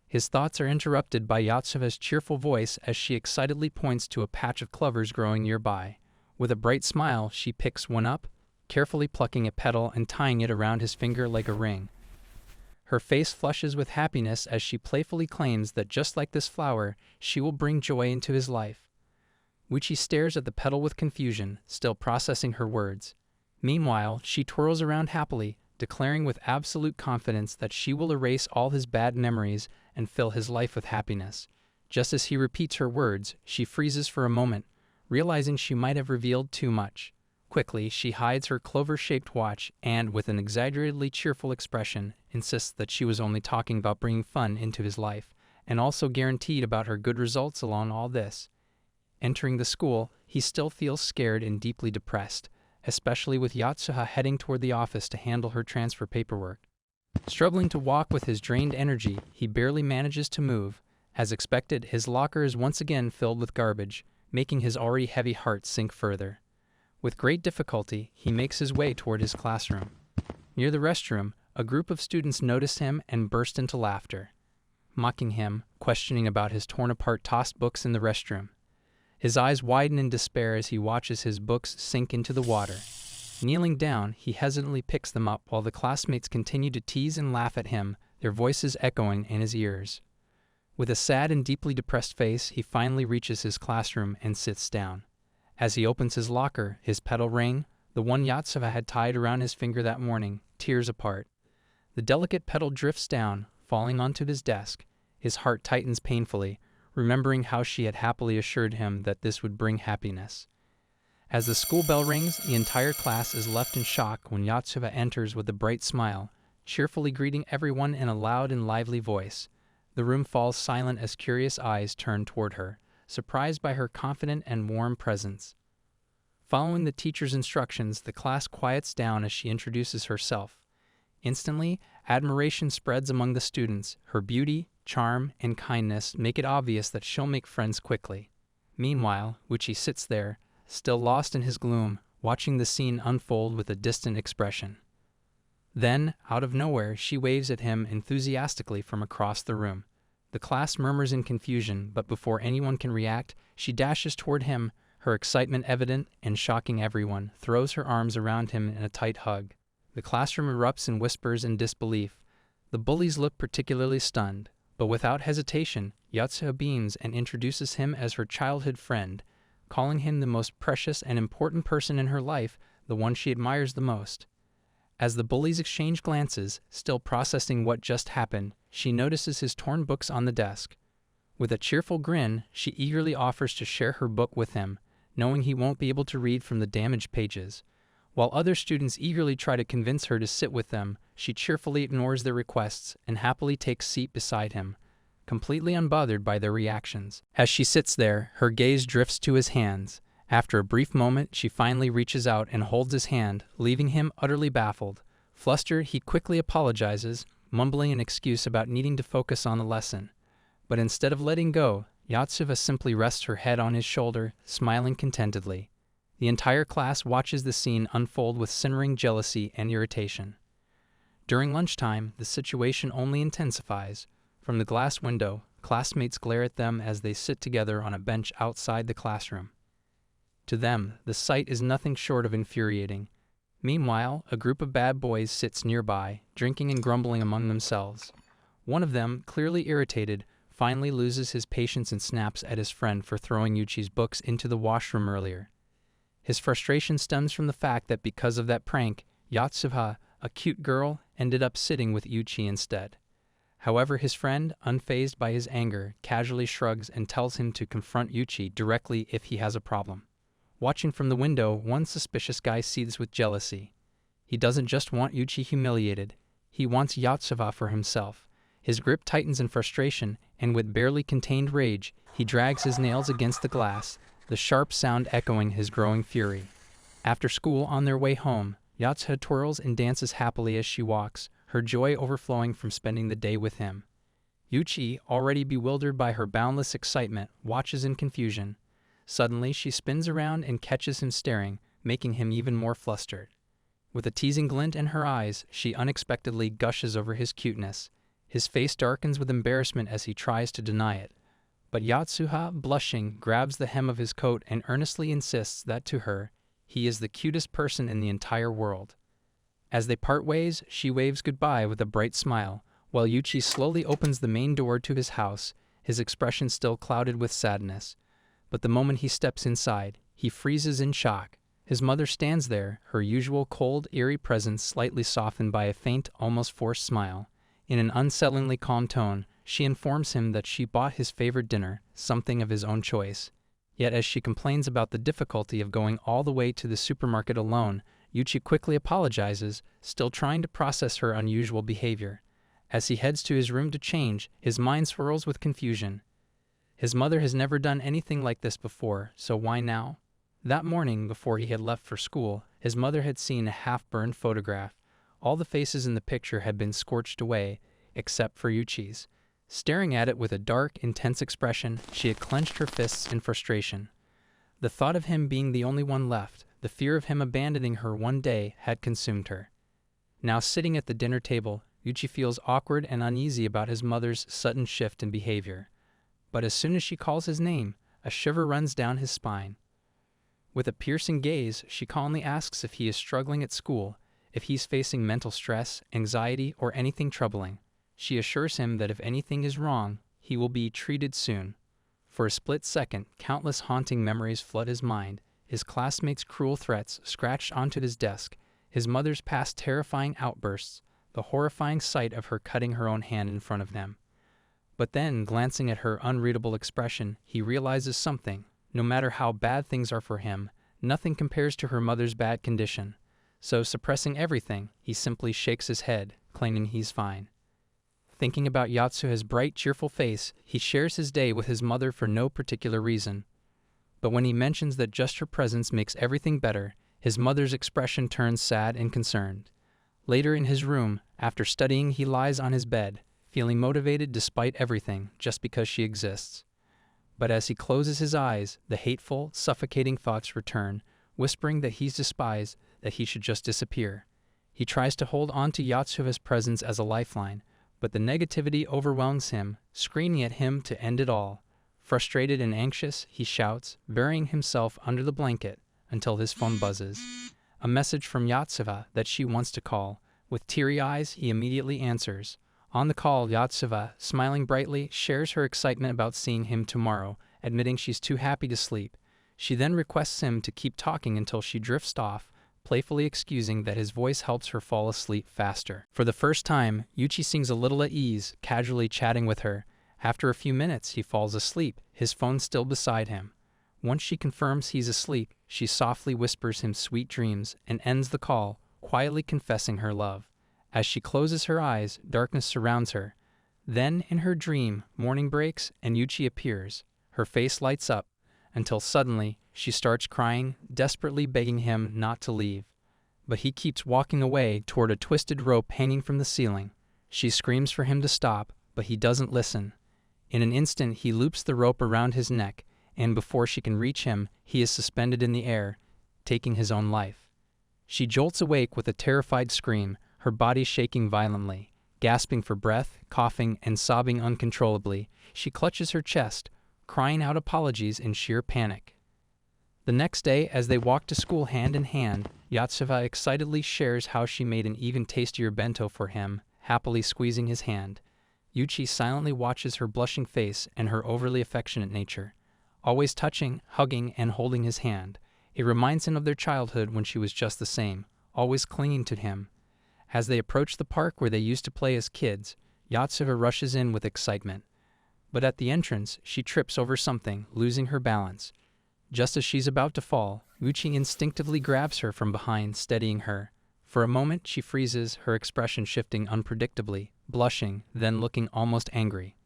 His thoughts are interrupted by Yatsuo's cheerful voice as she excitedly points to a patch of clovers growing nearby. With a bright smile, she picks one up, carefully plucking a petal and tying it around his finger like a ring. Her face flushes with happiness as she playfully claims that just like this flower, she will bring joy into his life. Yuichi stares at the petal with confusion, still processing her words. Meanwhile, she twirls around happily, declaring with absolute confidence that she will erase all his bad memories and fill his life with happiness. Just as he repeats her words, she freezes for a moment, realizing she might have revealed too much. Quickly, she hides her clover-shaped watch and, with an exaggeratedly cheerful expression, insists that she was only talking about bringing fun into his life, and also guaranteed about her good results along all this. Entering the school, he still feels scared and deeply depressed, especially with Yatsuo heading toward the office to handle her transfer paperwork. Struggling to walk with his drained energy, he barely manages to move. As expected, his locker is once again filled with garbage, making his already heavy heart sink further. With great difficulty, he makes his way toward his classroom. Near the restroom, a group of students notice him and burst into laughter, mocking him, questioning about his torn-apart tossed books in the restroom. His eyes widen in despair as he watches his books sink into the water. Kneeling down, he hesitantly picks them up while the classmates continue to tease and laugh at him, their voices echoing in his ears. With a sad and deeply depressed face, he finally reaches his classroom and sits down. As he opens his locker, his petal ring, the one Yatsuo had tied around his finger that morning, tears apart. The delicate petal drifts down, falling onto his desk. His heart tightens painfully, remembering how she had happily assured him that this would bring happiness. As the school bell rings, the entire class is left in shock when Yatsuo enters with a bright smile, cheerfully greeting everyone in a loud and lively voice. The room falls silent as curious eyes turn toward her, surprised by her confident and warm presence. Following the teacher's instructions, the class quiets down as she introduces herself. Instantly, admiration spreads among the students. Her beauty, charm, and kindness make it obvious that she'll make friends quickly. Meanwhile, Uchi sits there, still lost in his gloom, watching the scene unfold with a distant expression. Then, out of nowhere, she waves at him enthusiastically from across the room. The class murmurs in confusion, but before anyone can react, she dashes toward him, her excitement evident and shocking everyone, throws her arms around him in a tight hug. The classroom erupts in whispers and disbelief. The bullies look particularly stunned, but without hesitation, Yatsuo beams and introduces him as her childhood friend, calling him the most precious and important person in her life, the one she admires the most. As the bullies exchange glances, still processing what just happened, she notices his torn books on the desk. With a cheerful grin, she eagerly offers to share her book with him, knowing he won't be able to read from the damaged pages. While other students eagerly try to convince her to sit with them, she cheerfully ignores their requests and happily takes seat beside him, completely unbothered by their reactions. As she sits there, her gaze drifts to his hands. After a brief moment, she finally reaches out and holds his hand, leaving him utterly baffled. Flustered, he quickly apologizes, mumbling an excuse about needing to focus on the lesson. But instead of letting go, Yatsuo simply rests her head on his shoulder, smiling contentedly. The entire class watches the scene unfold with simmering jealousy and irritation. During lunchtime, the situation only intensifies. From the glass window, classmates glare at them as they sit together on a bench outside the classroom. To them, the sight is nothing short of infuriating. Meanwhile, a group of bad boys sits nearby, drinking and grumbling among themselves. One of them, clearly irritated, finally loses his patience and snaps at his friend for throwing Yuchi's books into the washroom earlier. His frustration stems from the fact that because of that prank, Yatsuo, a cute girl, ended up sitting with Yuchi instead. However, his friend, unfazed by his anger, casually shrugs and tells him to confront Yuchi directly if he has a problem. Watching from the window, one suspicious guy seethes with jealousy. He doesn't just want Yuchi humiliated, he wants Yatsuo for himself. His grip tightens in frustration, and with barely contained rage, he drags his nails against the glass, the sharp sound echoing his growing fury. After school, on their way home, Yatsuo twirls and dances happily as she walks, her joy overflowing from spending the day with him. Yuchi, already bewildered by her boundless excitement, watches in confusion. Suddenly, she spins around and catches him staring, making him even more flustered. With a teasing glint in her eyes, she unexpectedly gushes over his cuteness. His face darkens with embarrassment as he tries to deny it. But Yatsuo, blushing, grabs the hem of his coat and earnestly insists that to her, he is the cutest person in the entire world. As they part ways, she waves goodbye with a bright smile, while Yuchi slowly opens the main door to his house, his expression still clouded with sadness. But the moment he steps inside, he freezes in shock. His mother stands there, her usual cold, eerie presence slightly softened by a faint, almost forced smile. In an unsettlingly calm tone, She informs him that she bought his favorite dinner, something of his own choice. Yet as she complains about the difficulty of going all the way to the supermarket alone, Yuchi quickly apologizes, still trying to process her unusual behavior. As he heads to his room to change, his mind swirls with confusion. His mother has never done anything like this before, so why now? That morning, before he had left for school, his mother had seen a half-burned photograph. All the faces in the picture had been scorched away, except for Yuchi's. Staring at it with a dark, intense expression, she had clenched her fists in frustration. The thought of him being the only one left, the fear of him abandoning her one day, had consumed her. Now sitting at the dinner table, Yuchi feels awkward and uneasy about his mother's sudden shift in behavior. But as soon as she calls his name, a shiver runs down his spine. With a piercing gaze, she calmly asks if he is struggling at school, if he's facing mental stress, anxiety, or anything troubling. She assures him that if anything is wrong, he will be treated soon. For a split second, countless haunting memories flood his mind, his classmates' cruel threats scratched onto his desk, his mother's past terrifying outbursts, the horrifying sight of her cutting her own hand in front of them. But then, glancing at her unreadable expression, he realizes something. No matter how bad things are for him, nothing compares to her mother's bad condition. So, suppressing everything, he simply shakes his head, claiming he's fine. Thinking about Yatsuo's bright, cheerful face, he shares his day with his mother for no particular reason. But when he mentions that just her presence makes everything better, his mother's expression turns sad and concerned. Later in his room, after studying, he lies on his bed, feeling motivated despite everything, just because she exists. But as he closes his eyes, the hateful, suffocating thoughts return, whispering that he's despised, that he should just disappear. He tries to hold on to Yatsuo's presence as a lifeline, but the negativity overwhelms him, screaming at him to end it all. Frustrated and anxious, he shouts, burying himself under the blanket, until his phone buzzes. A message from Yatsuo that she wants to call. With teary eyes, he immediately answers. On the call, Yatsuo, smiling brightly, shares her excitement about seeing him tomorrow, admitting she's too happy to sleep. She then requests him to keep talking until she drifts off, playfully excusing that his voice helps her fall asleep faster. For the first time, Yuchi seems a little at ease, casually chatting with her. After a few minutes, he falls asleep, his phone still beside him. Once she confirms he's asleep, she softly whispers him sweet dreams and ends the call, quietly confessing her love. As she closes her eyes, darkness surrounds her. Then, in her dream, morning breaks and Yuchi appears. Her face lights up, until suddenly, she starts crying, desperately begging him not to leave. But he keeps walking away toward a twisted rope hanging from the ceiling. She screams for him to stop, but he doesn't listen. In an instant, he loops the rope around his neck, and before she can reach him, he is suspended in the air, taking his own life. She jolts awake with a terrified scream, her body shaking violently. Gasping for breath, coughing, and sobbing uncontrollably, she clutches her chest, crying out apologies in sheer panic. The next day, as they walk to school hand in hand, Yatsuo excitedly shares how she made an even tastier bento for him, happily squeezing his hand. Yuchi silently watches her blushing face and her overly affectionate nature, always touching, hugging, and holding his hand. It reminds him of their childhood when she was just the same, always clinging to him. As they approach the park where they used to play as kids, Yatsuo rushes in with excitement. But at the entrance, she trips over something, losing her balance. Just as she's about to fall, Yuchi instinctively grabs her from behind, steadying her. For a moment, she freezes, her expression shifting unpredictably, blushing, then looking almost angry.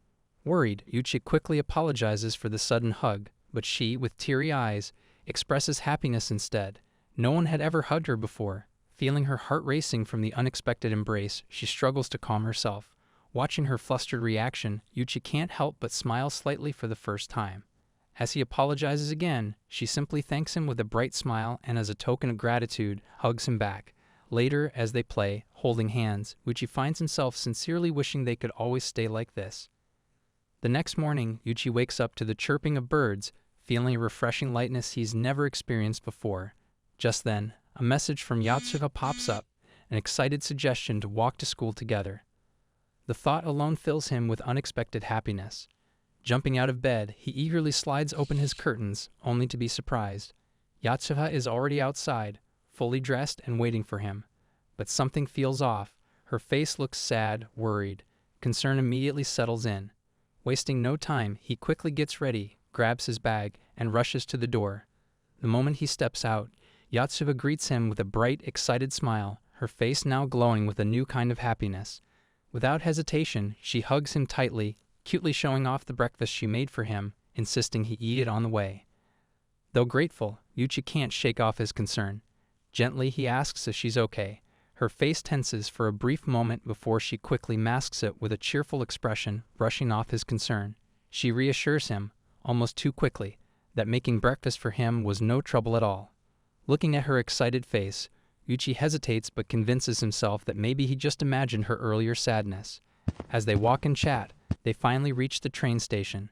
Worried, Yuchi quickly apologizes for the sudden hug, but she, with teary eyes, expresses happiness instead. No one had ever hugged her before. Feeling her heart racing from the unexpected embrace, she struggles to calm herself. Watching her flustered reaction, Yuchi can't help but smile slightly for the first time. As he apologizes again, she simply thanks him with a bright smile and as a token of gratitude, hugs him back. Later, as they play, holding hands, Yuchi finds himself sincerely wishing they could always stay like this. The next morning, Yuchi wakes up to the chirping of birds, feeling a refreshing lightness he's never experienced before. Just then, a message from Yatsuo pops up, an excited suggestion to walk to school together. The thought alone fills him with unexpected happiness. Jumping out of bed, he eagerly slides open his curtains, only to be surprised. Yatsuo is already outside, fully dressed and waiting for him. But something feels off. Her face looks sad, worried. Concern immediately settles in. Wasting no time, he quickly gets ready, grabs his bag, and rushes to the door. The moment he steps out, Yatsuo greets him with a bright, excited smile, her face now glowing with a new kind of happiness. Without hesitation, she hugs him tightly, cutely showing off the breakfast she made for him, insisting he eat it on the way. Though grateful, Yuchi can't shake off his concern. Gently, he asks if she's okay. Her face tenses for a brief moment before she quickly masks it with a cheerful expression, brushing off his concern. She reassures him, almost too quickly, that making breakfast for him was no trouble at all. Looking at her excited face, Yuchi hesitates but convinces himself that maybe he just imagined her earlier sadness. As they walk and chat, they finally reach the train station.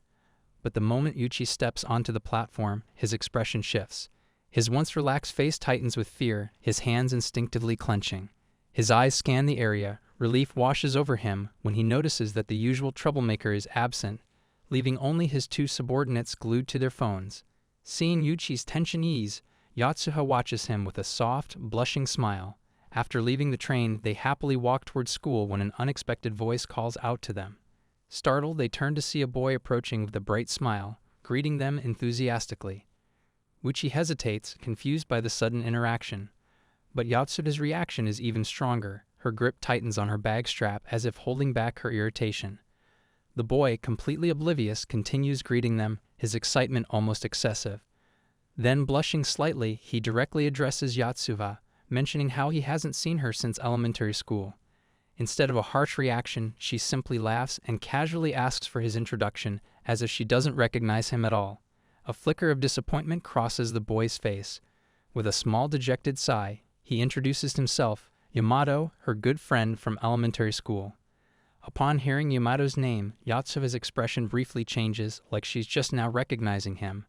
But the moment Yuchi steps onto the platform, his expression shifts. His once relaxed face tightens with fear, his hands instinctively clenching. His eyes scan the area, relief washes over him when he notices that the usual troublemaker is absent, leaving only his two subordinates glued to their phones. Seeing Yuchi's tension ease, Yatsuo watches him with a soft, blushing smile. After leaving the train, they happily walk toward school when an unexpected voice calls out to them. Startled, they turn to see a boy approaching with a bright smile, greeting them enthusiastically. Yuchi hesitates, confused by the sudden interaction. But Yatsuo's reaction is even stronger. Her grip tightens on her bag strap as if holding back her irritation. The boy, completely oblivious, continues greeting them, his excitement almost excessive. Then, blushing slightly, he directly addresses Yatsuo, mentioning how he hasn't seen her since elementary school. Instead of a harsh reaction, she simply laughs and casually asks for his introduction, as if she doesn't recognize him at all. A flicker of disappointment crosses the boy's face. With a small dejected sigh, he introduces himself, Yamato, her good friend from elementary school. Upon hearing Yamato's name, Yatsuo's expression briefly changes, like she's just now recognizing him.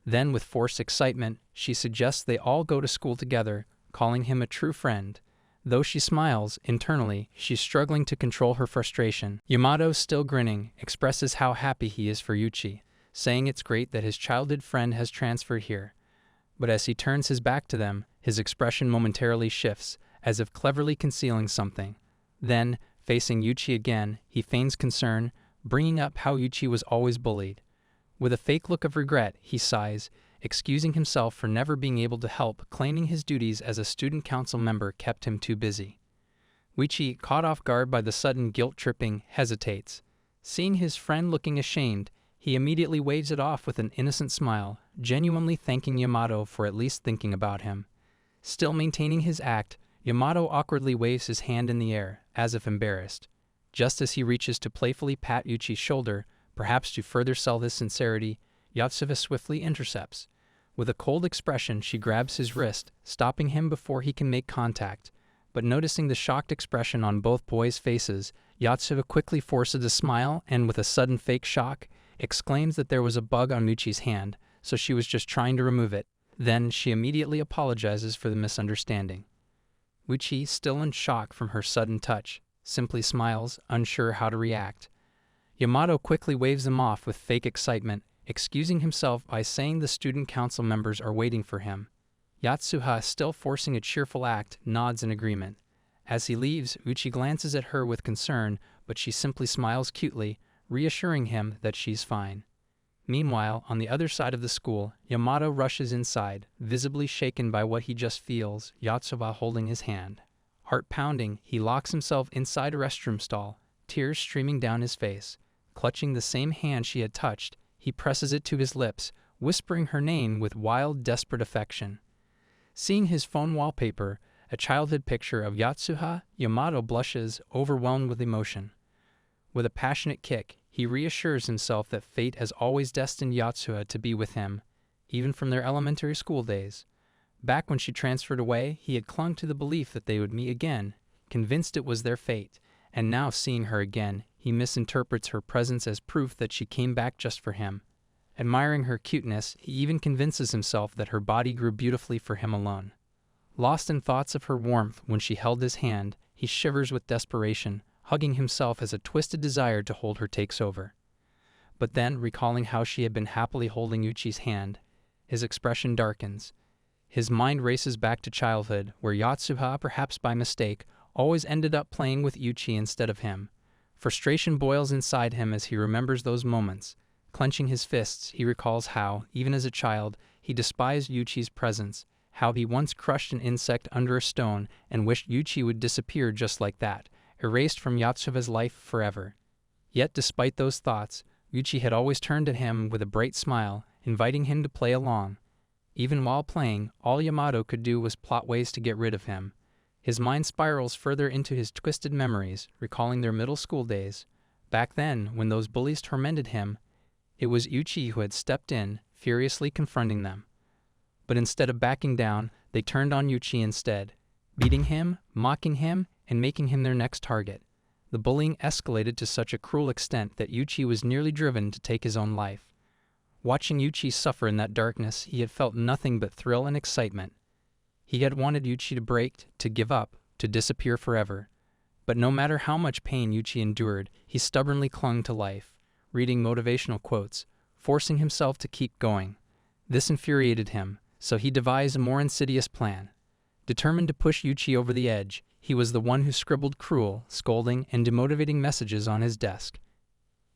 Then, with forced excitement, she suggests they all go to school together, calling him a true friend. Though she smiles, internally, she's struggling to control her frustration. Yamato, still grinning, expresses how happy he is for Yuchi, saying it's great that his childhood friend has transferred here. But as he turns his back to them, his expression momentarily shifts, as if cleverly concealing something. Then, facing Yuchi again, he feigns concern, bringing up how Yuchi was always bullied. With a fake look of regret, he sighs, excusing himself for never being able to help, claiming his duties as a student council member kept him too busy. Yuchi, caught off guard by the sudden guilt-tripping, hesitates. Seeing his friend looking ashamed, he immediately waves it off with an innocent smile, genuinely thanking Yamato for at least thinking about him. Still maintaining his act, Yamato awkwardly waves his hand in the air, as if embarrassed. Just as he reaches to playfully pat Yuchi's shoulder, perhaps to further sell his sincerity, Yatsuo swiftly intercepts. With a cold expression, she grabs his wrist, stopping him before he can make contact. But noticing the shocked expression on both boys' faces, Yatsuo quickly forces a smile and, with a sudden fake shock, exclaims that there was a bug on Yuchi's hand, so she was just trying to remove it. Then she immediately apologizes for the misunderstanding. Yuchi, still in shock from her sudden touch, simply smiles, unsure how to react. Yamato quickly waves them off with fake excitement, excusing himself by saying the student council members are waiting for him. Yatsuo, still forcing a cheerful act, nods in agreement. As he leaves, Yuchi glances at her with concern, but she simply smiles cutely, reassuring him that she's fine. Meanwhile, on the other side of the school, Yamato rushes inside, visibly shaken by what he just feels, Yatsuo holding his hand. Heart pounding, he locks himself inside a restroom stall, tears streaming down his face. Clutching the same hand she had touched, he presses it to his lips, whispering her name with wild, desperate affection. Seeing his phone wallpaper, a childhood picture of Yatsuo, Yamato blushes, overwhelmed with emotion. With a passionate kick, he reassures himself that fate has always destined Yatsuo to be with him, even from their elementary school days. Back when she transferred away, he had clung to the belief that they would meet again, convinced it was their fate, and now seeing her again, he misinterprets her presence as proof that she came back just for him. Admiring her cuteness, he even convinces himself that her body grew beautifully for him alone. Lost in thoughts of her warmth when she held his hand, he shivers with desperation, hugging himself as a twisted desire to hold her takes over. But then, recalling how she had been happily holding Yuchi's hand, his expression darkens. His mind races back to childhood, where Yatsuo, perhaps by mistake, always ended up playing with Yuchi instead of him. Frustration boils inside him as he remembers those moments. Clenching his fists, he recalls how, even as a child, he despised Yuchi's presence, how he once crushed an insect under a stone and wished Yuchi would disappear just like that, erased from Yatsuo's life forever. Yet despite those thoughts, Yuchi had always turned to him with a bright smile, inviting him to play along. Even while playing, all Yamato could do was plot ways to get rid of him. His mind spirals further into his twisted memories, recalling their middle school days. Back then, when those bullies tormented him, it was Yuchi who had stepped in, furiously confronting them. But instead of backing down, they turned on Yuchi instead, beating him, mocking him, and making him their next target. The bullying escalated to such a cruel extent that Yuchi was nearly driven to take his own life. Watching Yuchi suffer in that darkness, he had felt nothing but thrill and excitement. He had wanted Yuchi to break, to give up, to disappear forever. But no matter how much pain Yuchi endured, he stubbornly clung to life, reading motivational quotes, forcing himself to keep going. This infuriated him, so he devised a more insidious plan. Determined to push Yuchi over the edge, he was the one who scribbled cruel, scolding, and demotivating messages on his desk.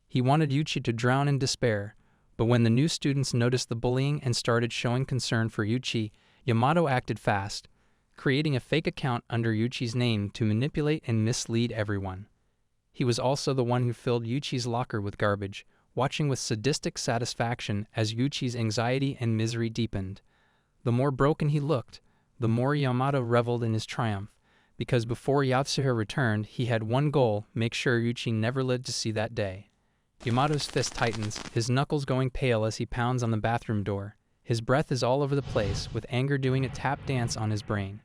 He wanted Yuchi to drown in despair, but when the new students noticed the bullying and started showing concern for Yuchi, Yamato acted fast, creating a fake account under Yuchi's name to manipulate and mislead everyone. He was also the one who filled Yuchi's locker with garbage, watching with sadistic satisfaction as Yuchi's anxiety and misery deepened. The more broken he looked, the more Yamato reveled in his triumph, because before Yatsuo returned, he had one goal: make sure Yuchi never lived to see that day. Yamato's fist tightens, his knuckles going pale as he pounds on the bathroom door. His breath is all over the place, with anger doing a tap dance on his brain.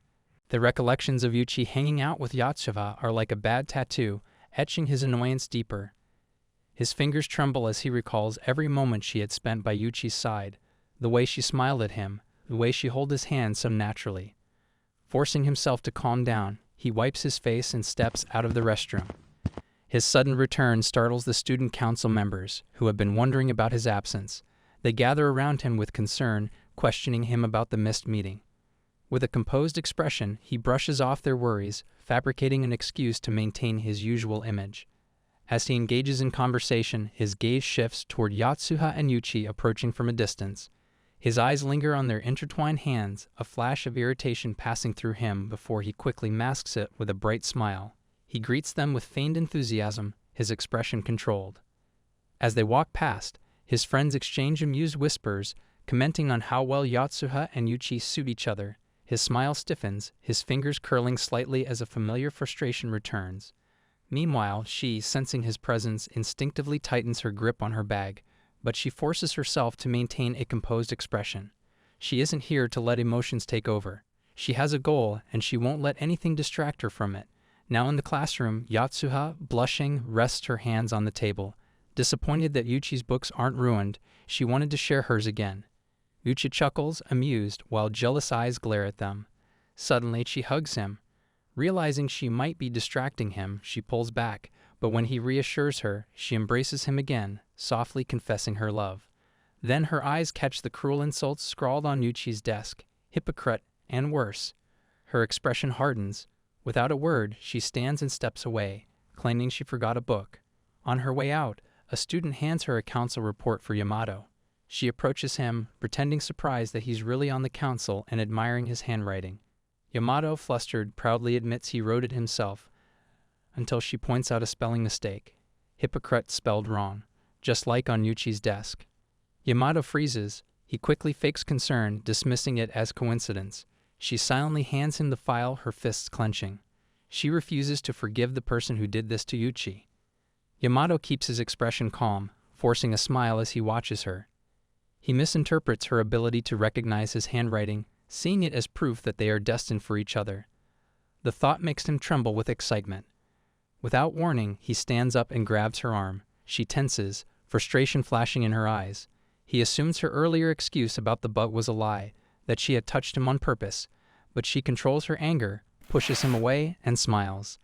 The recollections of Yuchi hanging out with Yatsuo are like a bad tattoo, etching his annoyance deeper. His fingers tremble as he recalls every moment she had spent by Yuchi's side, the way she smiled at him, the way she held his hand so naturally. Forcing himself to calm down, he wipes his face and steps out of the restroom. His sudden return startles the student council members, who have been wondering about his absence. They gather around him with concern, questioning him about the missed meeting. With a composed expression, he brushes off their worries, fabricating an excuse to maintain his usual image. As he engages in conversation, his gaze shifts toward Yatsuo and Yuchi approaching from a distance. His eyes linger on their intertwined hands, a flash of irritation passing through him before he quickly masks it with a bright smile. He greets them with feigned enthusiasm, his expression controlled. As they walk past, his friends exchange amused whispers, commenting on how well Yatsuo and Yuchi suit each other. His smile stiffens, his fingers curling slightly as a familiar frustration returns. Meanwhile, she, sensing his presence, instinctively tightens her grip on her bag, but she forces herself to maintain a composed expression. She isn't here to let emotions take over. She has a goal, and she won't let anything distract her from it. Now in the classroom, Yatsuo, blushing, rests her hands on the table. Disappointed that Yuchi's books aren't ruined, she wanted to share hers again. Yuchi chuckles, amused, while jealous eyes glare at them. Suddenly, she hugs him. Realizing she might be distracting him, she pulls back, but when he reassures her, she embraces him again, softly confessing her love. Then her eyes catch the cruel insults scrawled on Yuchi's desk, hypocrite, and worse. Her expression hardens. Without a word, she stands and steps away, claiming she forgot a book. On her way out, a student hands her a council report for Yamato. She approaches him, pretending surprised that he's really on the council and admiring his handwriting. Yamato, flustered, proudly admits he wrote it himself, until she points out a spelling mistake. Hypocrite spelled wrong, just like on Yuchi's desk. Yamato freezes. He quickly fakes concern, dismissing it as coincidence. She silently hands him the file, her fists clenching. She refuses to forgive the person who did this to Yuchi. Yamato keeps his expression calm, forcing a smile as he watches her. He misinterprets her ability to recognize his handwriting, seeing it as proof that they are destined for each other. The thought makes him tremble with excitement. Without warning, he stands up and grabs her arm. She tenses, frustration flashing in her eyes. He assumes her earlier excuse about the bug was a lie, that she had touched him on purpose, but she controls her anger, pushes him away, and smiles.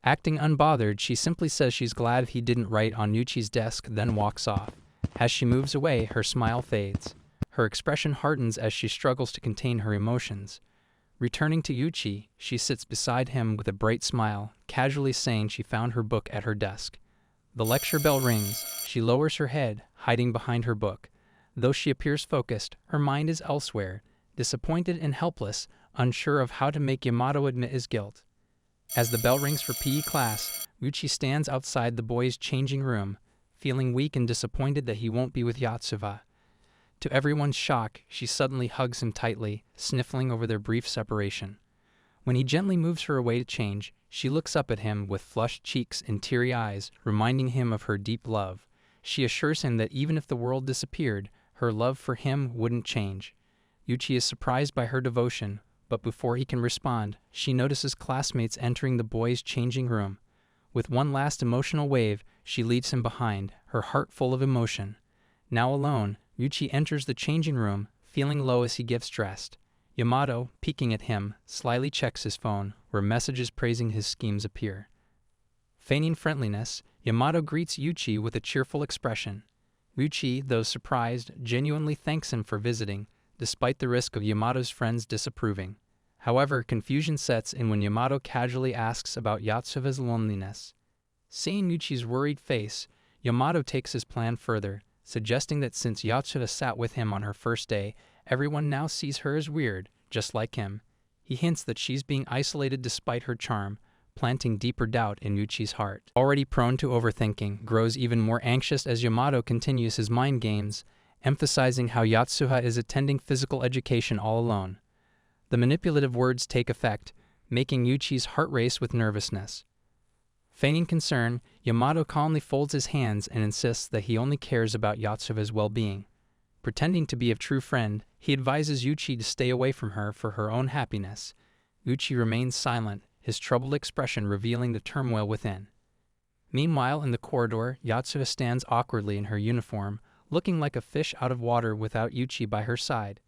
Acting unbothered, she simply says she's glad he didn't write on Yuchi's desk, then walks off. As she moves away, her smile fades. Her expression hardens as she struggles to contain her emotions. Returning to Yuchi, she sits beside him with a bright smile, casually saying she found her book at her desk. The lecture bell rings. She lowers her head, hiding behind her book. Though she appears focused, her mind is elsewhere, disappointed and helpless, unsure of how to make Yamato admit his guilt. As the bell rings for PE class, Ryuichi stands outside the boys' changing room, feeling weak and disappointed that he won't be with Yatsuo. To everyone's shock, she suddenly hugs him tightly, sniffling over their brief separation. When he gently moves her away to change, she looks up at him with flushed cheeks and teary eyes, reminding him of her deep love. She assures him that even if the world disappeared, her love for him wouldn't change. Yuichi is surprised by her devotion, but before he can respond, she notices classmates entering the boys' changing room. With one last emotional wave, she leaves him behind, her heart full of emotion. Now alone, Yuichi enters the changing room, feeling low as he gets dressed. Yamato, peeking at him, slyly checks his phone, where messages praising his schemes appear. Feigning friendliness, Yamato greets Yuichi with a cheerful expression. Yuichi, though surprised, genuinely thanks him for visiting, despite the risk of Yamato's friends disapproving. However, confusion sets in when Yamato casually asks about Yatsuo's loneliness. Seeing Yuichi's worried face, Yamato takes his plan further, suggesting that since Yatsuo sat with him on her first day, everyone now sees her as weird, just like him. He hints that she's being isolated despite her charm, planting deeper doubt in Yuichi's heart. Already prone to overthinking, grows even more anxious as Yamato continues his mind games, emphasizing how Yatsuo is attending physical education all alone. The manipulative words take effect, making Yuichi's heart race with nervousness. Feigning concern, Yamato calmly folds his hands and insists that he only cares about Yatsuo's well-being. Pretending to be a true friend, he advises Yuichi to stay away from her for her own happiness. Yuichi remains silent, his troubled expression revealing the turmoil within. Meanwhile, in the corridor, Yatsuo stands awkwardly in her uniform, looking like a fish out of water without Yuichi by her side.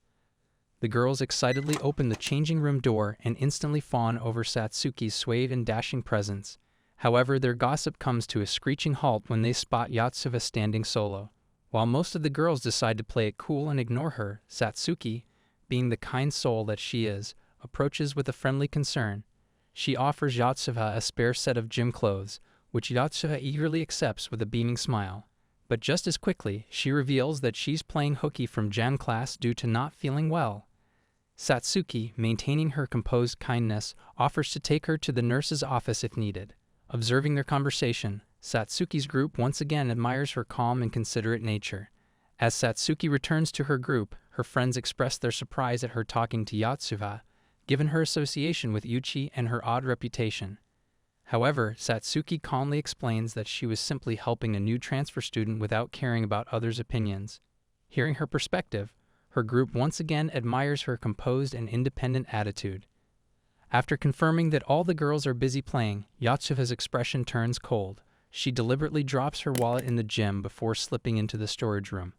The girls excitedly open the changing room door and instantly fawn over Satsuki's suave and dashing presence. However, their gossip comes to a screeching halt when they spot Yatsuo standing solo. While most of the girls decide to play it cool and ignore her, Satsuki, being the kind soul that she is, approaches with a friendly concern. She offers Yatsuo a spare set of gym clothes, which Yatsuo eagerly accepts with a beaming smile. But just as quickly, she reveals that she's playing hooky from jam class due to not feeling well. Satsuki, maintaining her composed kindness, offers to take her to the nurse's office if needed. Observing their conversation, Satsuki's group once again admires her calm and considerate nature. As Satsuki returns to her group, her friends express their surprise at her talking to Yatsuo, given her association with Yuichi and her odd reputation. However, Satsuki calmly explains that she was simply helping a new transfer student without caring about others' opinions. Hearing her perspective, her group once again admires her composed and independent attitude. After confirming that all the girls are busy playing, Yatsuo's expression turns cold. She deliberately drops her wallet in the gym before slipping into the storage room.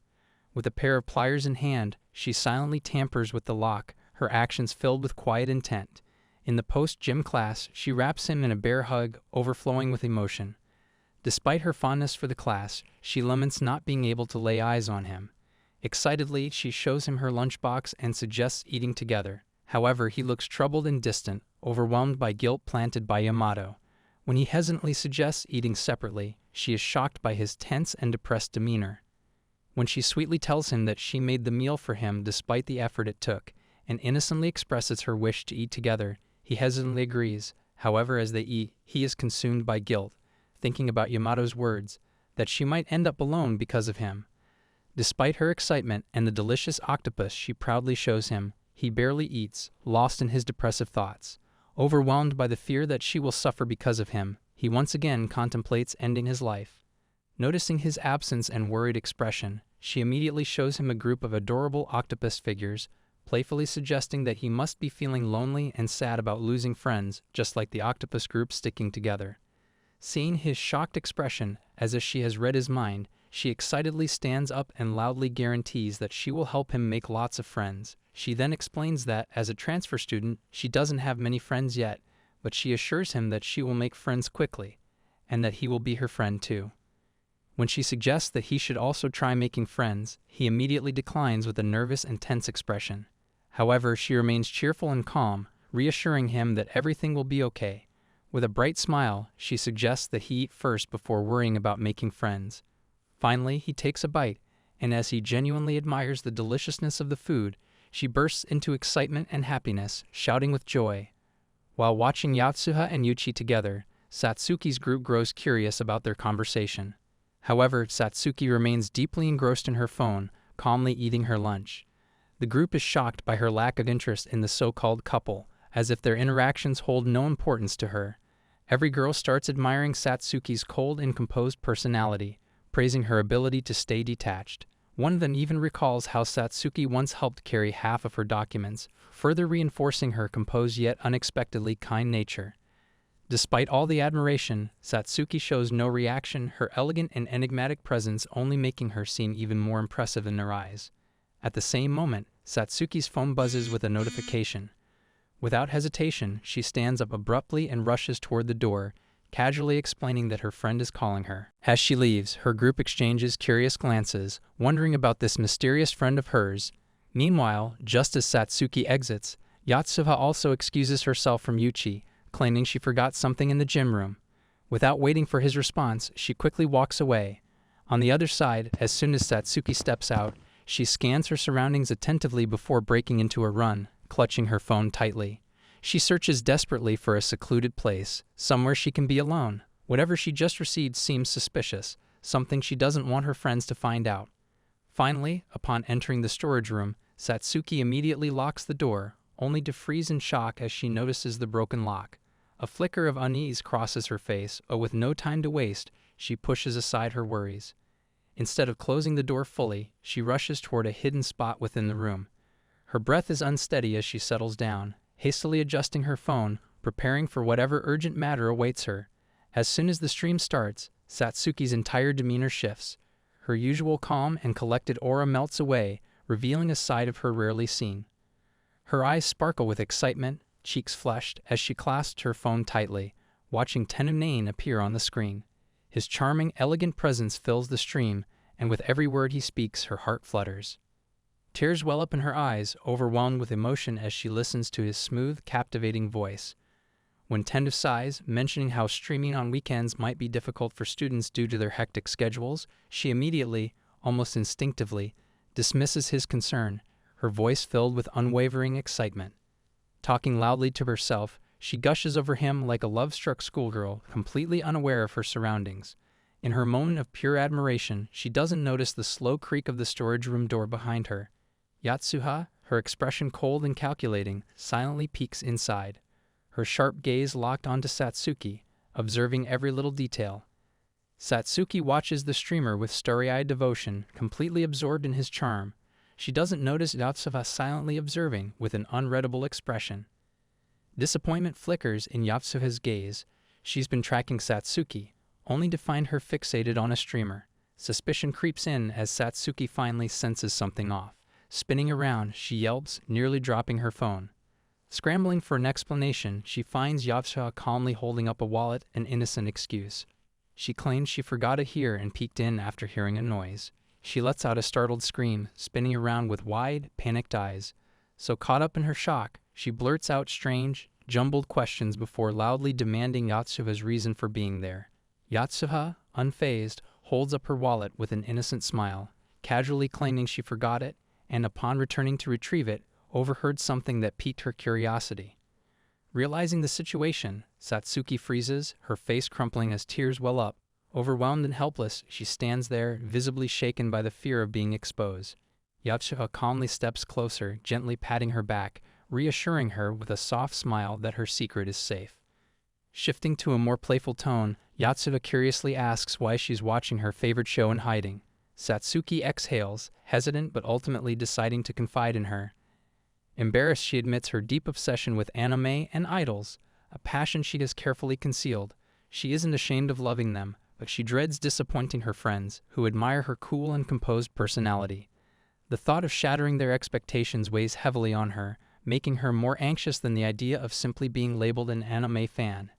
With a pair of pliers in hand, she silently tampers with the lock, her actions filled with quiet intent. In the post-gym class, she wraps him in a bear hug, overflowing with emotion. Despite her fondness for the class, she laments not being able to lay eyes on him. Excitedly, she shows him her lunchbox and suggests eating together. However, he looks troubled and distant, overwhelmed by guilt planted by Yamato. When he hesitantly suggests eating separately, she is shocked by his tense and depressed demeanor. When she sweetly tells him that she made the meal for him despite the effort it took, and innocently expresses her wish to eat together, he hesitantly agrees. However, as they eat, he is consumed by guilt, thinking about Yamato's words, that she might end up alone because of him. Despite her excitement and the delicious octopus she proudly shows him, he barely eats, lost in his depressive thoughts. Overwhelmed by the fear that she will suffer because of him, he once again contemplates ending his life. Noticing his absence and worried expression, she immediately shows him a group of adorable octopus figures, playfully suggesting that he must be feeling lonely and sad about losing friends, just like the octopus group sticking together. Seeing his shocked expression, as if she has read his mind, she excitedly stands up and loudly guarantees that she will help him make lots of friends. She then explains that, as a transfer student, she doesn't have many friends yet, but she assures him that she will make friends quickly, and that he will be her friend too. When she suggests that he should also try making friends, he immediately declines with a nervous and tense expression. However, she remains cheerful and calm, reassuring him that everything will be okay. With a bright smile, she suggests that he eat first before worrying about making friends. Finally, he takes a bite, and as he genuinely admires the deliciousness of the food, she bursts into excitement and happiness, shouting with joy. While watching Yatsuo and Yuchi together, Satsuki's group grows curious about their conversation. However, Satsuki remains deeply engrossed in her phone, calmly eating her lunch. The group is shocked by her lack of interest in the so-called couple, as if their interactions hold no importance to her. Every girl starts admiring Satsuki's cold and composed personality, praising her ability to stay detached. One of them even recalls how Satsuki once helped carry half of her documents, further reinforcing her composed yet unexpectedly kind nature. Despite all the admiration, Satsuki shows no reaction, her elegant and enigmatic presence only making her seem even more impressive in their eyes. At the same moment, Satsuki's phone buzzes with a notification. Without hesitation, she stands up abruptly and rushes toward the door, casually explaining that her friend is calling her. As she leaves, her group exchanges curious glances, wondering about this mysterious friend of hers. Meanwhile, just as Satsuki exits, Yatsuo also excuses herself from Yuchi, claiming she forgot something in the gym room. Without waiting for his response, she quickly walks away. On the other side, as soon as Satsuki steps out, she scans her surroundings attentively before breaking into a run, clutching her phone tightly. She searches desperately for a secluded place, somewhere she can be alone. Whatever she just received seems suspicious, something she doesn't want her friends to find out. Finally, upon entering the storage room, Satsuki immediately locks the door, only to freeze in shock as she notices the broken lock. A flicker of unease crosses her face, but with no time to waste, she pushes aside her worries. Instead of closing the door fully, she rushes toward a hidden spot within the room. Her breath is unsteady as she settles down, hastily adjusting her phone, preparing for whatever urgent matter awaits her. As soon as the stream starts, Satsuki's entire demeanor shifts. Her usual calm and collected aura melts away, revealing a side of her rarely seen. Her eyes sparkle with excitement, cheeks flushed, as she clasps her phone tightly, watching Tenunane appear on the screen. His charming, elegant presence fills the stream, and with every word he speaks, her heart flutters. Tears well up in her eyes, overwhelmed with emotion as she listens to his smooth, captivating voice. When Tendu sighs, mentioning how streaming on weekends might be difficult for students due to their hectic schedules, she immediately, almost instinctively, dismisses his concern, her voice filled with unwavering excitement. Talking loudly to herself, she gushes over him like a love-struck schoolgirl, completely unaware of her surroundings. In her moment of pure admiration, she doesn't notice the slow creak of the storage room door behind her. Yatsuo, her expression cold and calculating, silently peeks inside, her sharp gaze locked onto Satsuki, observing every little detail. Satsuki watches the streamer with starry-eyed devotion, completely absorbed in his charm. She doesn't notice Yatsuo silently observing, with an unreadable expression. Disappointment flickers in Yatsuo's gaze. She's been tracking Satsuki, only to find her fixated on a streamer. Suspicion creeps in as Satsuki finally senses something off. Spinning around, she yelps, nearly dropping her phone. Scrambling for an explanation, she finds Yatsuo calmly holding up a wallet, an innocent excuse. She claims she forgot it here and peeked in after hearing a noise. She lets out a startled scream, spinning around with wide, panicked eyes. So caught up in her shock, she blurts out strange, jumbled questions before loudly demanding Yatsuo's reason for being there. Yatsuo, unfazed, holds up her wallet with an innocent smile, casually claiming she forgot it, and upon returning to retrieve it, overheard something that piqued her curiosity. Realizing the situation, Satsuki freezes, her face crumpling as tears well up. Overwhelmed and helpless, she stands there, visibly shaken by the fear of being exposed. Yatsuo calmly steps closer, gently patting her back, reassuring her with a soft smile that her secret is safe. Shifting to a more playful tone, Yatsuo curiously asks why she's watching her favorite show in hiding. Satsuki exhales, hesitant but ultimately deciding to confide in her. Embarrassed, she admits her deep obsession with anime and idols, a passion she has carefully concealed. She isn't ashamed of loving them, but she dreads disappointing her friends, who admire her cool and composed personality. The thought of shattering their expectations weighs heavily on her, making her more anxious than the idea of simply being labeled an anime fan.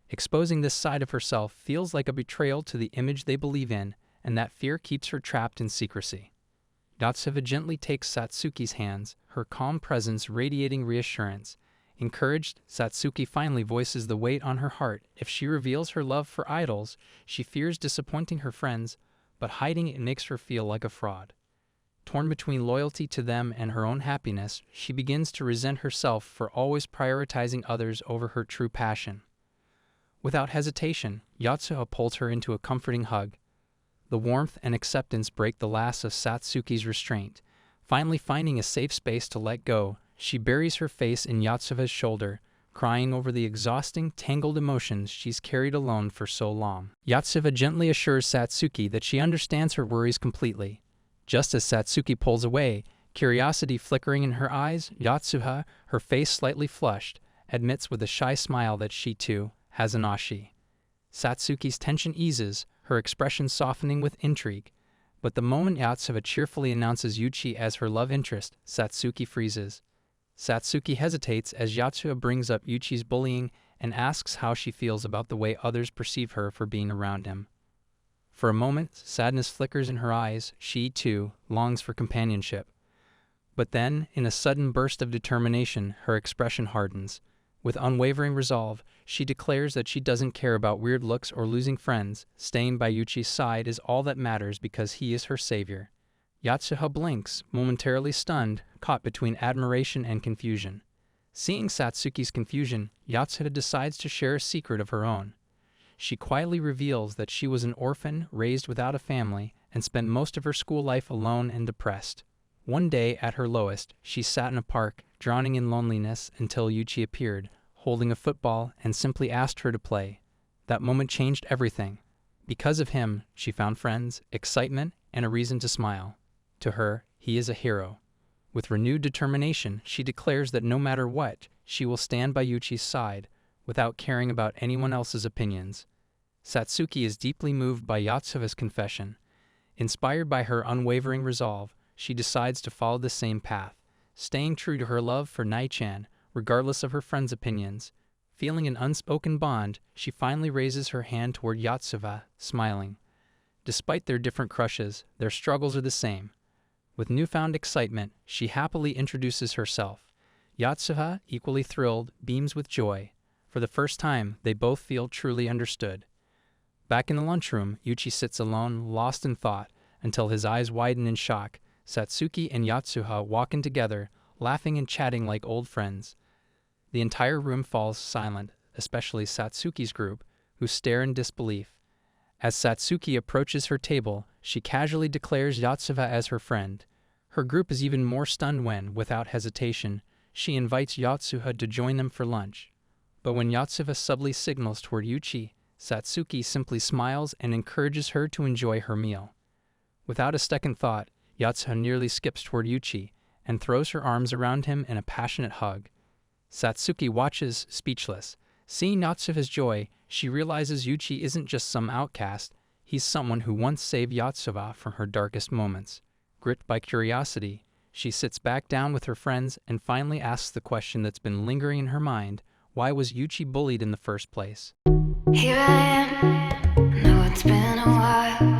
Exposing this side of herself feels like a betrayal to the image they believe in, and that fear keeps her trapped in secrecy. Yatsuo gently takes Satsuki's hands, her calm presence radiating reassurance. Encouraged, Satsuki finally voices the weight on her heart. If she reveals her love for idols, she fears disappointing her friends, but hiding it makes her feel like a fraud. Torn between loyalty to them and her own happiness, she begins to resent herself for always prioritizing others over her true passion. Without hesitation, Yatsuo pulls her into a comforting hug. The warmth and acceptance break the last of Satsuki's restraint. Finally finding a safe space to let go, she buries her face in Yatsuo's shoulder, crying over the exhausting, tangled emotions she's carried alone for so long. Yatsuo gently assures Satsuki that she understands her worries completely. Just as Satsuki pulls away, curiosity flickering in her eyes, Yatsuo, her face slightly flushed, admits with a shy smile that she, too, has an ashi. Satsuki's tension eases, her expression softening with intrigue. But the moment Yatsuo cheerfully announces Yuchi as her love interest, Satsuki freezes. Satsuki hesitates as Yatsuo brings up Yuchi's bullying and asks how she feels about the way others perceive her for being around him. For a moment, sadness flickers in her eyes. She, too, longs for companionship. But then, in a sudden burst of determination, her expression hardens. With unwavering resolve, she declares that she doesn't care about weird looks or losing friends. Staying by Yuchi's side is all that matters because he is her savior. Yatsuo blinks, momentarily stunned, caught between admiration and confusion. Seeing Satsuki's confusion, Yatsuo decides to share a secret of her own. She quietly reveals that she was an orphan raised without a family and spent most of her school life alone and depressed. One day, at her lowest, she sat in a park, drowning in loneliness until Yuchi appeared, holding a football, and simply asked her to play. That moment changed everything. Because of him, she found friends, excitement, and a reason to smile. To her, he is a hero. With renewed determination, she declares that no matter what, she will stand by Yuchi's side, without caring about anyone else's opinions. Satsuki is deeply moved by Yatsuo's confession. Inspired by her unwavering resolve, she decides to follow the same path, staying true to her love for Nai-chan, regardless of her friends' opinions. Feeling an unspoken bond, she finally raises her hand toward Yatsuo, smiling. Despite their different crushes, their struggles are the same. With newfound excitement, she happily introduces herself. Yatsuo, equally thrilled, beams with joy. For the first time, they both feel truly understood. Back in the lunchroom, Yuchi sits alone, lost in thought, until his eyes widen in shock. Satsuki and Yatsuo walk in together, laughing and chatting like old friends. The entire room falls silent, especially Satsuki's group, who stare in disbelief. As Satsuki approaches her table, she casually declares Yatsuo as her friend. Her group is even more stunned when, without hesitation, she invites Yatsuo to join them for lunch. But when Yatsuo subtly signals toward Yuchi, Satsuki simply smiles and encourages her to enjoy her meal. Without a second thought, Yatsuo nearly skips toward Yuchi and throws her arms around him in a passionate hug. Satsuki watches, speechless. Seeing Yatsuo's joy, she realizes Yuchi isn't just some outcast, he's someone who once saved Yatsuo from her darkest moments. Gripped by curiosity, she sits back down with her friends and finally asks the question that's been lingering in her mind: why was Yuchi bullied in the first place? Here I am, know it's been a while.